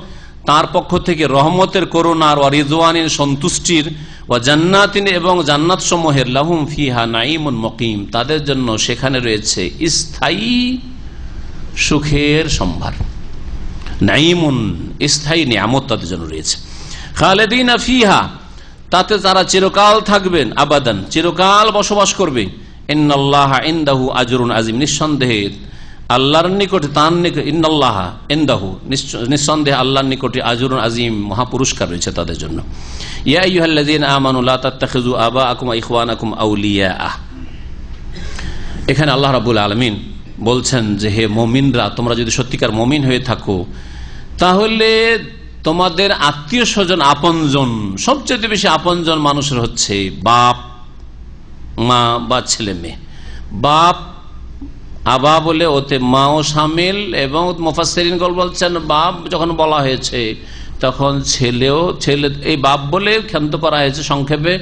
S5: তার পক্ষ থেকে রহমতের, করুণার, ওয়া রিদওয়ানিন সন্তুষ্টির, ওয়া জান্নাতিন এবং জান্নাত সমূহের, লাহুম ফিহা নাঈমুন মুকিম তাদের জন্য সেখানে রয়েছে স্থায়ী সুখের সম্ভার। নাঈমুন স্থায়ী নিয়ামত তাদের জন্য রয়েছে। খালিদিনা ফিহা তাতে তারা চিরকাল থাকবেন, আবাদান চিরকাল বসবাস করবে। ইন্নাল্লাহা ইনদাহু আজরুন আযীম, নিঃসন্দেহে আল্লাহর নিকটে তার নিকটে, ইন্নাল্লাহা ইনদাহু নিঃসন্দেহে আল্লাহর নিকটে আজরুন আযীম মহাপুরস্কার রয়েছে তাদের জন্য। ইয়া আইয়ুহাল্লাযীনা আমানু লা তাত্তাখিযু আবাআকুম ওয়া ইখওয়ানাকুম আউলিয়া। এখানে আল্লাহ রাব্বুল আলামিন বলছেন যে হে মুমিনরা, তোমরা যদি সত্যিকার মুমিন হয়ে থাকো তাহলে তোমাদের আত্মীয় স্বজন, আপনজন, সবচেয়ে বেশি আপনজন মানুষের হচ্ছে বাপ, মা বা ছেলে মেয়ে। বাপ আবা বলে ওতে মাও শামিল, এবং মুফাসসিরিনগণ বলছেন বাপ যখন বলা হয়েছে তখন ছেলেও, ছেলে এই বাপ বলে ক্ষান্ত করা হয়েছে সংক্ষেপে,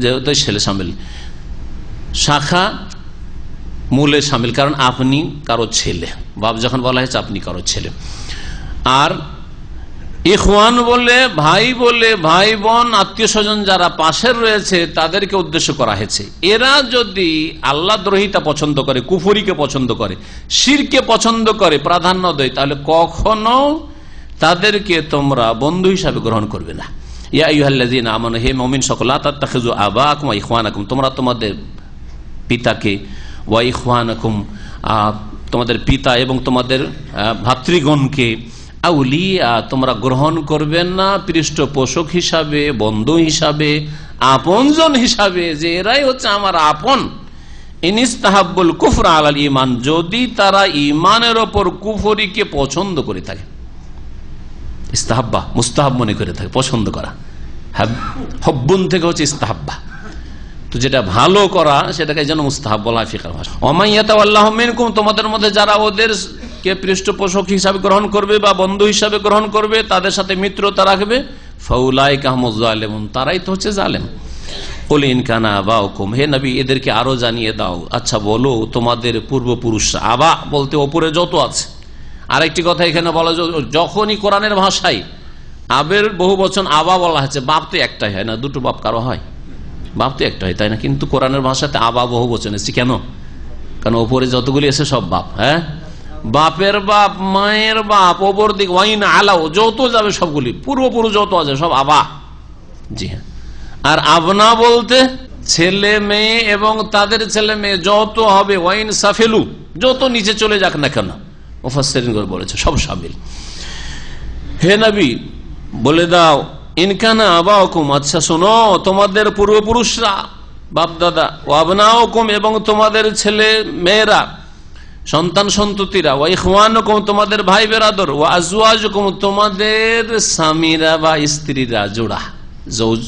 S5: যেহেতু ছেলে শামিল, শাখা মূলে শামিল, কারণ আপনি কারো ছেলে। বাপ যখন বলা হয়েছে আপনি কারো ছেলে। আর ইখওয়ান বলে ভাই, বলে ভাই বোন আত্মীয় স্বজন যারা পাশের রয়েছে তাদেরকে উদ্দেশ্য করা হয়েছে। এরা যদি আল্লাহ দ্রোহিতা পছন্দ করে, কুফরিকে পছন্দ করে, শিরকে পছন্দ করে, প্রাধান্য দেয়, তাহলে কখনো তাদেরকে তোমরা বন্ধু হিসাবে গ্রহণ করবে না। ইয়া আইয়ুহাল্লাযীনা আমানু, হে মুমিন সকল, লা তাত্তাখিযু আবাআকুম ওয়া ইখওয়ানাকুম, তোমরা তোমাদের পিতাকে, ওয়া ইখওয়ানাকুম তোমাদের পিতা এবং তোমাদের ভাতৃগণকে, আউলিয়া তোমরা গ্রহণ করবেন না পৃষ্ঠপোষক হিসাবে, বন্ধু হিসাবে, আপনজন হিসাবে, যে এরাই হচ্ছে আমার আপন। ইনিস্তাহাব্বুল কুফরা আলাল ঈমান, যদি তারা ঈমানের ওপর কুফরিকে পছন্দ করে থাকে। ইস্তাহাব্বা মুস্তাহাব মনে করে থাকে, পছন্দ করা। হব্বুন থেকে হচ্ছে ইস্তাহাব্বা, তো যেটা ভালো করা সেটাকে যেন মুস্তাহাব বলা হয় ফিকহ ভাষায়। ওয়া ইয়াতাওয়াল্লাহু মিনকুম, তোমাদের মধ্যে যারা ওদেরকে পৃষ্ঠপোষক হিসাবে গ্রহণ করবে বা বন্ধু হিসাবে গ্রহণ করবে, তাদের সাথে মিত্রতা রাখবে, ফাউলাইকা হুমুজ জালিমুন, তারাই তো হচ্ছে জালেম। কুল ইন কানা আবাউকুম, হে নবী এদেরকে আরো জানিয়ে দাও, আচ্ছা বলো তোমাদের পূর্বপুরুষরা, আবা বলতে ওপরে যত আছে। আরেকটি কথা এখানে বলা, যখনই কোরআনের ভাষায় আবের বহু বচন আবা বলা হচ্ছে, বাপ তো একটাই হয় না, দুটো বাপ কারো হয়? বাপ তো একটা হয়, তাই না? কিন্তু কোরআনের ভাষাতে আবা বহু বচন এসেছে কেন? কারণ ওপরে যতগুলি এসে সব বাপ। হ্যাঁ, বাপের বাপ, মায়ের বাপ, ওপর দিক ওয়াইন আলাও যত যাবে সবগুলি, পূর্বপুরুষ যত আছে সব আবা। জি হ্যাঁ। আর আবনা বলতে ছেলে মেয়ে এবং তাদের ছেলে মেয়ে যত হবে, ওয়াইন সাফেলু যত নিচে চলে যাক না কেন, মুফাসসিরিনগণ বলেছে সব শামিল। হে নবী বলে দাও, ইনকানা আবাউকুম, আচ্ছা শোনো তোমাদের পূর্বপুরুষরা, বাপ দাদা, ও আবনাউকুম এবং তোমাদের ছেলে মেয়েরা, সন্তান সন্ততিরা, ওয়া ইখওয়ানুকুম তোমাদের ভাই বেরাদর, ওয়া আজওয়াজুকুম তোমাদের স্বামীরা বা স্ত্রীরা, জোড়া জৌজ,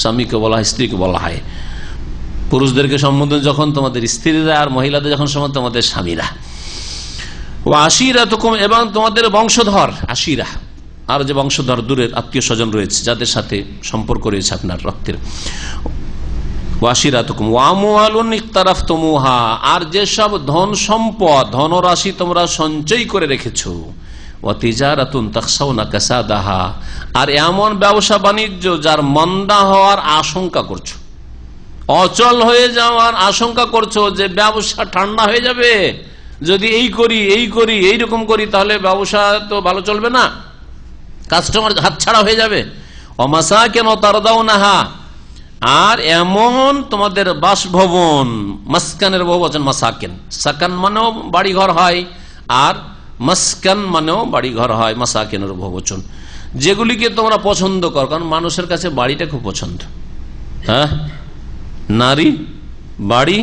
S5: স্বামীকে বলা হয়, স্ত্রীকে বলা হয়। পুরুষদেরকে সম্বোধন যখন তোমাদের স্ত্রীরা, আর মহিলাদের যখন সম্বোধন তোমাদের স্বামীরা। ও আশিরাতুকুম এবং তোমাদের বংশধর, আশিরা আর যে বংশধর, দূরের আত্মীয় স্বজন রয়েছে যাদের সাথে সম্পর্ক রয়েছে আপনার রক্তের। ওয়াশিরাতুকুম ওয়া আমওয়ালুন ইকতারাফতুমুহা, আর যেসব ধন সম্পদ, ধনরাশি তোমরা সঞ্চয় করে রেখেছো। ওয়া তিজারাতুন তাখশাউনা কাসাদাহা, আর এমন ব্যবসা বাণিজ্য যার মন্দা হওয়ার আশঙ্কা করছো, অচল হয়ে যাওয়ার আশঙ্কা করছো, যে ব্যবসা ঠান্ডা হয়ে যাবে যদি এই করি এইরকম করি, তাহলে ব্যবসা তো ভালো চলবে না, কাস্টমার হাতছাড়া হয়ে যাবে। ওমাসাকিন তারদাউনাহা, আর এমন তোমাদের বাসভবন, মাসকানের বহুবচন মাসাকিন, সাকান মানেও বাড়ি ঘর হয়, আর মাসকান মানেও বাড়ি ঘর হয়, মাসাকিনের বহুবচন, যেগুলিকে তোমরা পছন্দ করো। কারণ মানুষের কাছে বাড়িটা খুব পছন্দ। হ্যাঁ, নারী, বাড়ি,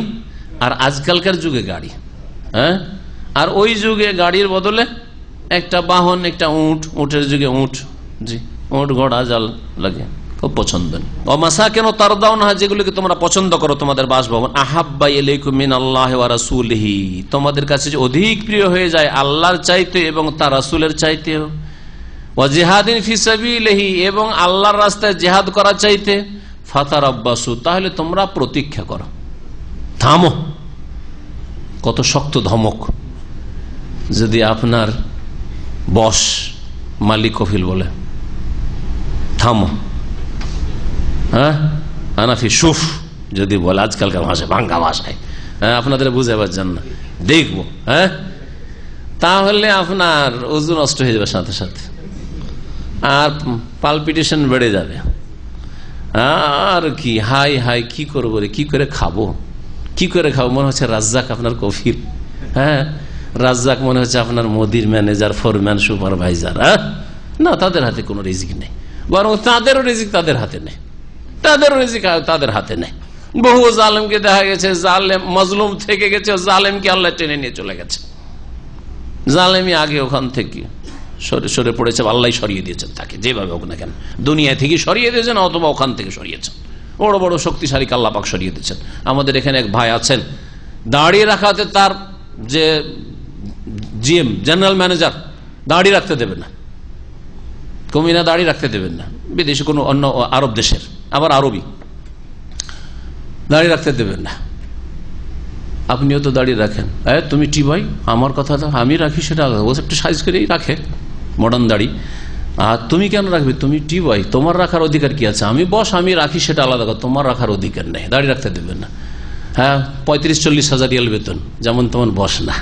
S5: আর আজকালকার যুগে গাড়ি। হ্যাঁ, আর ওই যুগে গাড়ির বদলে একটা বাহন, একটা উট, উটের যুগে উট, জি উট ঘোড়া জাল লাগে, খুব পছন্দ। ওমাসাকিন তারদাউনহা, যেগুলোকে তোমরা পছন্দ করো, তোমাদের বাসভবন। আহাব্বা ইলাইকুম মিনাল্লাহি ওয়া রাসূলিহি, তোমাদের কাছে যে অধিক প্রিয় হয়ে যায় আল্লাহর চাইতে এবং তার রাসূলের চাইতেও। ওয়া জিহাদিন ফি সাবিলিহি, এবং আল্লাহর রাস্তায় জিহাদ করা চাইতে। ফাতারাব্বাসু, তাহলে তোমরা প্রতীক্ষা করো, থামো। কত শক্ত ধমক! যদি আপনার বস মালিক কফিল বলে থামো, হ্যাঁ আনাফি সুফ যদি বলে, আজকালকার ভাষায় বাংলা ভাষায়, হ্যাঁ আপনাদের বুঝাবার জন্য দেখবো, হ্যাঁ তাহলে আপনার ওজন নষ্ট হয়ে যাবে সাথে সাথে, আর পালপিটেশন বেড়ে যাবে। আর কি হাই হাই কি করবো রে, কি করে খাবো, কি করে খাবো, মনে হচ্ছে রাজ্জাক আপনার কফিল, হ্যাঁ রাজ্জাক মনে হচ্ছে আপনার মোদির ম্যানেজার, ফোরম্যান, সুপারভাইজার। হ্যাঁ না, তাদের হাতে কোনো রিজিক নেই, বরং তাদেরও রিজিক তাদের হাতে নেই, তাদেরও রিজিক তাদের হাতে নেই। বহু জালেমকে দেখা গেছে, জালেম মজলুম থেকে গেছে, জালেমকে আল্লাহ টেনে নিয়ে চলে গেছে। জালেমই আগে ওখান থেকে সরে পড়েছে, আল্লাহ সরিয়ে দিয়েছেন তাকে, যেভাবে হোক না কেন, দুনিয়া থেকে সরিয়ে দিয়েছেন অথবা ওখান থেকে সরিয়েছেন। বড় বড় শক্তিশালী আল্লাহ পাক সরিয়ে দিয়েছেন। আমাদের এখানে এক ভাই আছেন, দাঁড়িয়ে রাখাতে তার যে জিএম, জেনারেল ম্যানেজার, দাঁড়িয়ে রাখতে দেবেন না, কমিনা দাঁড়িয়ে রাখতে দেবেন না, বিদেশি কোনো অন্য আরব দেশের, আবার আরবি, দাঁড়িয়ে রাখতে দেবেন না। আপনিও তো দাঁড়িয়ে রাখেন, তুমি টি ভাই আমার কথা আমি রাখি, সেটা ও একটু সাইজ করেই রাখে, মডার্ন দাড়ি, আর তুমি কেন রাখবে, তুমি টি ভাই, তোমার রাখার অধিকার কি আছে, আমি বস আমি রাখি সেটা আলাদা কথা, তোমার রাখার অধিকার নেই, দাঁড়িয়ে রাখতে দেবেন না। হ্যাঁ 35-40 হাজার রিয়াল বেতন, যেমন তেমন বস না,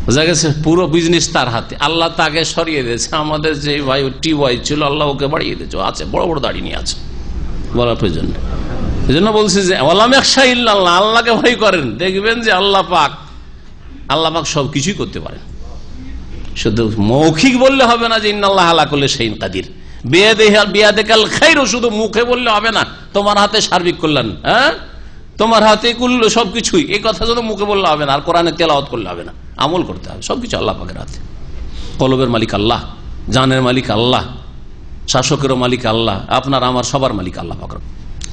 S5: বোঝা গেছে, পুরো বিজনেস তার হাতে। আল্লাহ তাকে সরিয়ে দিয়েছে। আমাদের যে ভাই টি ভাই ছিল, আল্লাহ ওকে বাড়িয়ে দিয়েছে, আছে বড় বড় দাড়ি নিয়ে আছে, বলার প্রয়োজন নেই। এই জন্য বলছি যে আল্লাহকে ভয় করেন, দেখবেন যে আল্লাহ পাক সবকিছুই করতে পারেন। শুধু মৌখিক বললে হবে না যে ইন্নাল্লাহ আলা কুল্লি শাইইন কাদির, বিয়াদিকাল খায়রু শুধু মুখে বললে হবে না তোমার হাতে সার্বিক কল্যাণ, হ্যাঁ তোমার হাতে কুল্লু সবকিছুই, এই কথা শুধু মুখে বললে হবে না, আর কোরআনে তেলাওয়াত করলে হবে না, আমল করতে হবে। সবকিছু আল্লাহ পাকের হাতে। কলবের মালিক আল্লাহ, জানের মালিক আল্লাহ, শাসকেরও মালিক আল্লাহ, আপনার আমার সবার মালিক আল্লাহ পাক।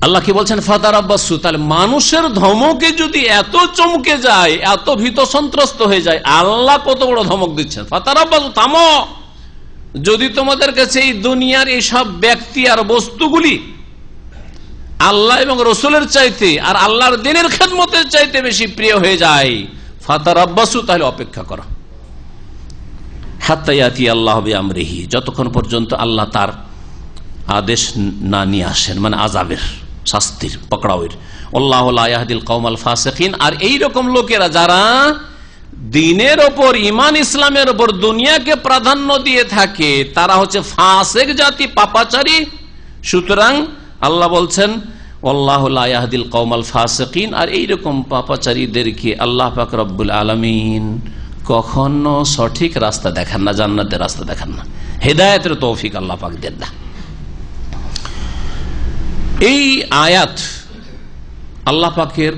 S5: আল্লাহ কি বলছেন, ফাতারাব্বাসু, তাহলে মানুষের ধমকে যদি এত চমকে যায়, এত ভীত সন্ত্রস্ত হয়ে যায়, আল্লাহ কত বড় ধমক দিচ্ছেন। ফাতারাব্বাসু, থামো, যদি তোমাদের কাছে এই দুনিয়ার এইসব ব্যক্তি আর বস্তুগুলি আল্লাহ এবং রসুলের চাইতে আর আল্লাহর দ্বীনের খেদমতের চাইতে বেশি প্রিয় হয়ে যায়, ফাতারাব্বাসু, তাহলে অপেক্ষা করো, হাত্তা ইয়াতি আল্লাহ বিআমরিহি, যতক্ষণ পর্যন্ত আল্লাহ তার আদেশ না নিয়ে আসেন, মানে আযাবের, শাস্তির, পকড়াওয়ের। আল্লাহু লা ইয়াহদিল কওমাল ফাসিকিন, আর এইরকম লোকেরা যারা দ্বীনের ওপর, ঈমান ইসলামের ওপর দুনিয়াকে প্রাধান্য দিয়ে থাকে, তারা হচ্ছে ফাসিক জাতি, পাপাচারী। সুতরাং আল্লাহ বলছেন আল্লাহু লা ইয়াহদিল কওমাল ফাসিকিন, আর এইরকম পাপাচারীদেরকে আল্লাহ পাক রব্বুল আলামিন কখনো সঠিক রাস্তা দেখান না, জান্নাতের রাস্তা দেখান না, হেদায়েতের তৌফিক আল্লাহ পাক দেন না। এই আয়াত আল্লাহ পাকের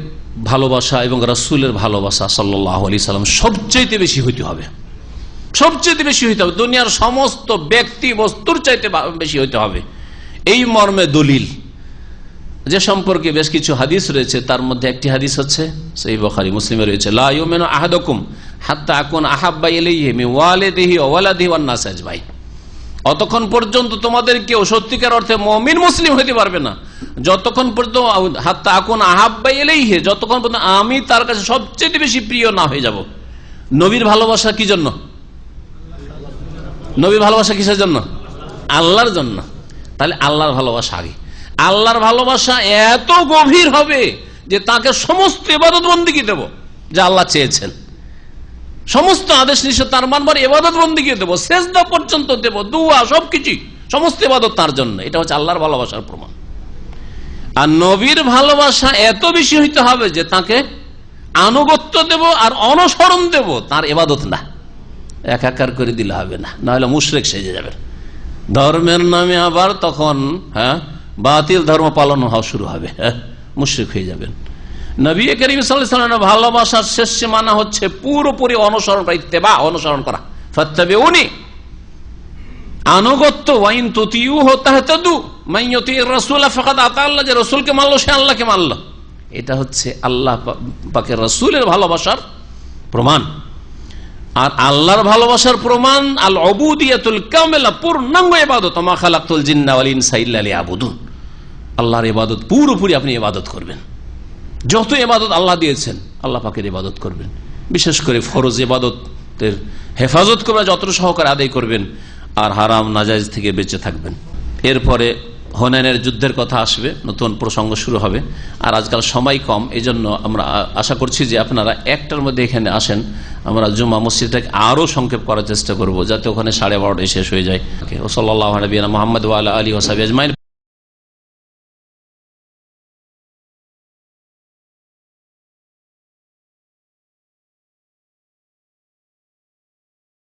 S5: ভালোবাসা এবং রাসূলের ভালোবাসা সাল্লাল্লাহু আলাইহি সাল্লাম সবচেয়ে বেশি হইতে হবে, সবচেয়ে বেশি হইতে হবে, দুনিয়ার সমস্ত ব্যক্তি বস্তুর চাইতে বেশি হইতে হবে। এই মর্মে দলিল, যে সম্পর্কে বেশ কিছু হাদিস রয়েছে, তার মধ্যে একটি হাদিস হচ্ছে সহিহ বুখারী মুসলিমে রয়েছে, লা ইউমিনু আহাদুকুম হাত্তা আকুনা আহাব্বা ইলাইহি মিন ওয়ালিদিহি ওয়া ওয়ালাদিহি ওয়ান নাস আজমাইন, অতক্ষণ পর্যন্ত তোমাদের কেউ সত্যিকার অর্থে মুমিন মুসলিম হইতে পারবে না যতক্ষণ পর্যন্ত হাত্তা আকুনা আহাব্বা ইলাইহি, যতক্ষণ পর্যন্ত আমি তার কাছে সবচেয়ে বেশি প্রিয় না হয়ে যাব। নবীর ভালোবাসা কি জন্য? নবীর ভালোবাসা কিসের জন্য? আল্লাহর জন্য। তাহলে আল্লাহর ভালোবাসা আগে। আল্লাহর ভালোবাসা এত গভীর হবে যে তাকে সমস্ত ইবাদত বন্দেগী দেব যা আল্লাহ চেয়েছেন, সমস্ত আদেশ নিষেধ তার মানবার ইবাদত বন্দেগী দেব, সেজদা পর্যন্ত দেব, দুয়া, সবকিছু, সমস্ত ইবাদত তার জন্য। এটা হচ্ছে আল্লাহর ভালোবাসার প্রমাণ। আর নবীর ভালোবাসা এত বেশি হইতে হবে যে তাকে আনুগত্য দেব আর অনুসরণ দেব, তার ইবাদত না, একাকার করে দিলে হবে না, নাহলে মুশরিক সেজে যাবে। ধর্মের নামে আবার তখন বাতিল ধর্ম পালন হওয়া শুরু হবে, মুশরিক হয়ে যাবেন। নবী করিম সাল্লাল্লাহু আলাইহি ওয়াসাল্লামের ভালোবাসার শেষ সীমানা হচ্ছে পুরোপুরি অনুসরণ করা, ইত্তেবা, অনুসরণ করা, ফাত্তাবিউনি, আনুগত্য, ওয়াইন তুতিউহু তাহতাদু, মান ইউতির রাসূল ফাকাদ আতা আল্লাহ, যে রাসূলকে মানলো সে আল্লাহকে মানলো। এটা হচ্ছে আল্লাহ পাকের রাসূলের ভালোবাসার প্রমাণ। আর আল্লাহর ভালোবাসার প্রমাণ আল উবুদিয়াতুল কামিলা, পূর্ণাঙ্গ ইবাদত, মা খালাকতুল জিন্না ওয়াল ইনসা ইল্লা লিয়াবুদুন। আল্লাহর ইবাদত পুরোপুরি আপনি ইবাদত করবেন, যত ইবাদত আল্লাহ দিয়েছেন আল্লাহ পাকের ইবাদত করবেন। বিশেষ করে ফরজ ইবাদত হেফাজত করবেন, যত সহকারে আদায় করবেন, আর হারাম নাজায়েজ থেকে বেঁচে থাকবেন। এরপরে হুনাইনের যুদ্ধের কথা আসবে, নতুন প্রসঙ্গ শুরু হবে। আর আজকাল সময় কম, এই জন্য আমরা আশা করছি যে আপনারা একটার মধ্যে এখানে আসেন। আমরা জুমা মসজিদটাকে আরও সংক্ষেপ করার চেষ্টা করব, যাতে ওখানে 12:30টায় শেষ হয়ে যায়। ও সাল্লাল্লাহু আলা নবিয়িনা মুহাম্মদ ওয়া আলা আলিহি ওয়া সাহবিহি আজমাইন।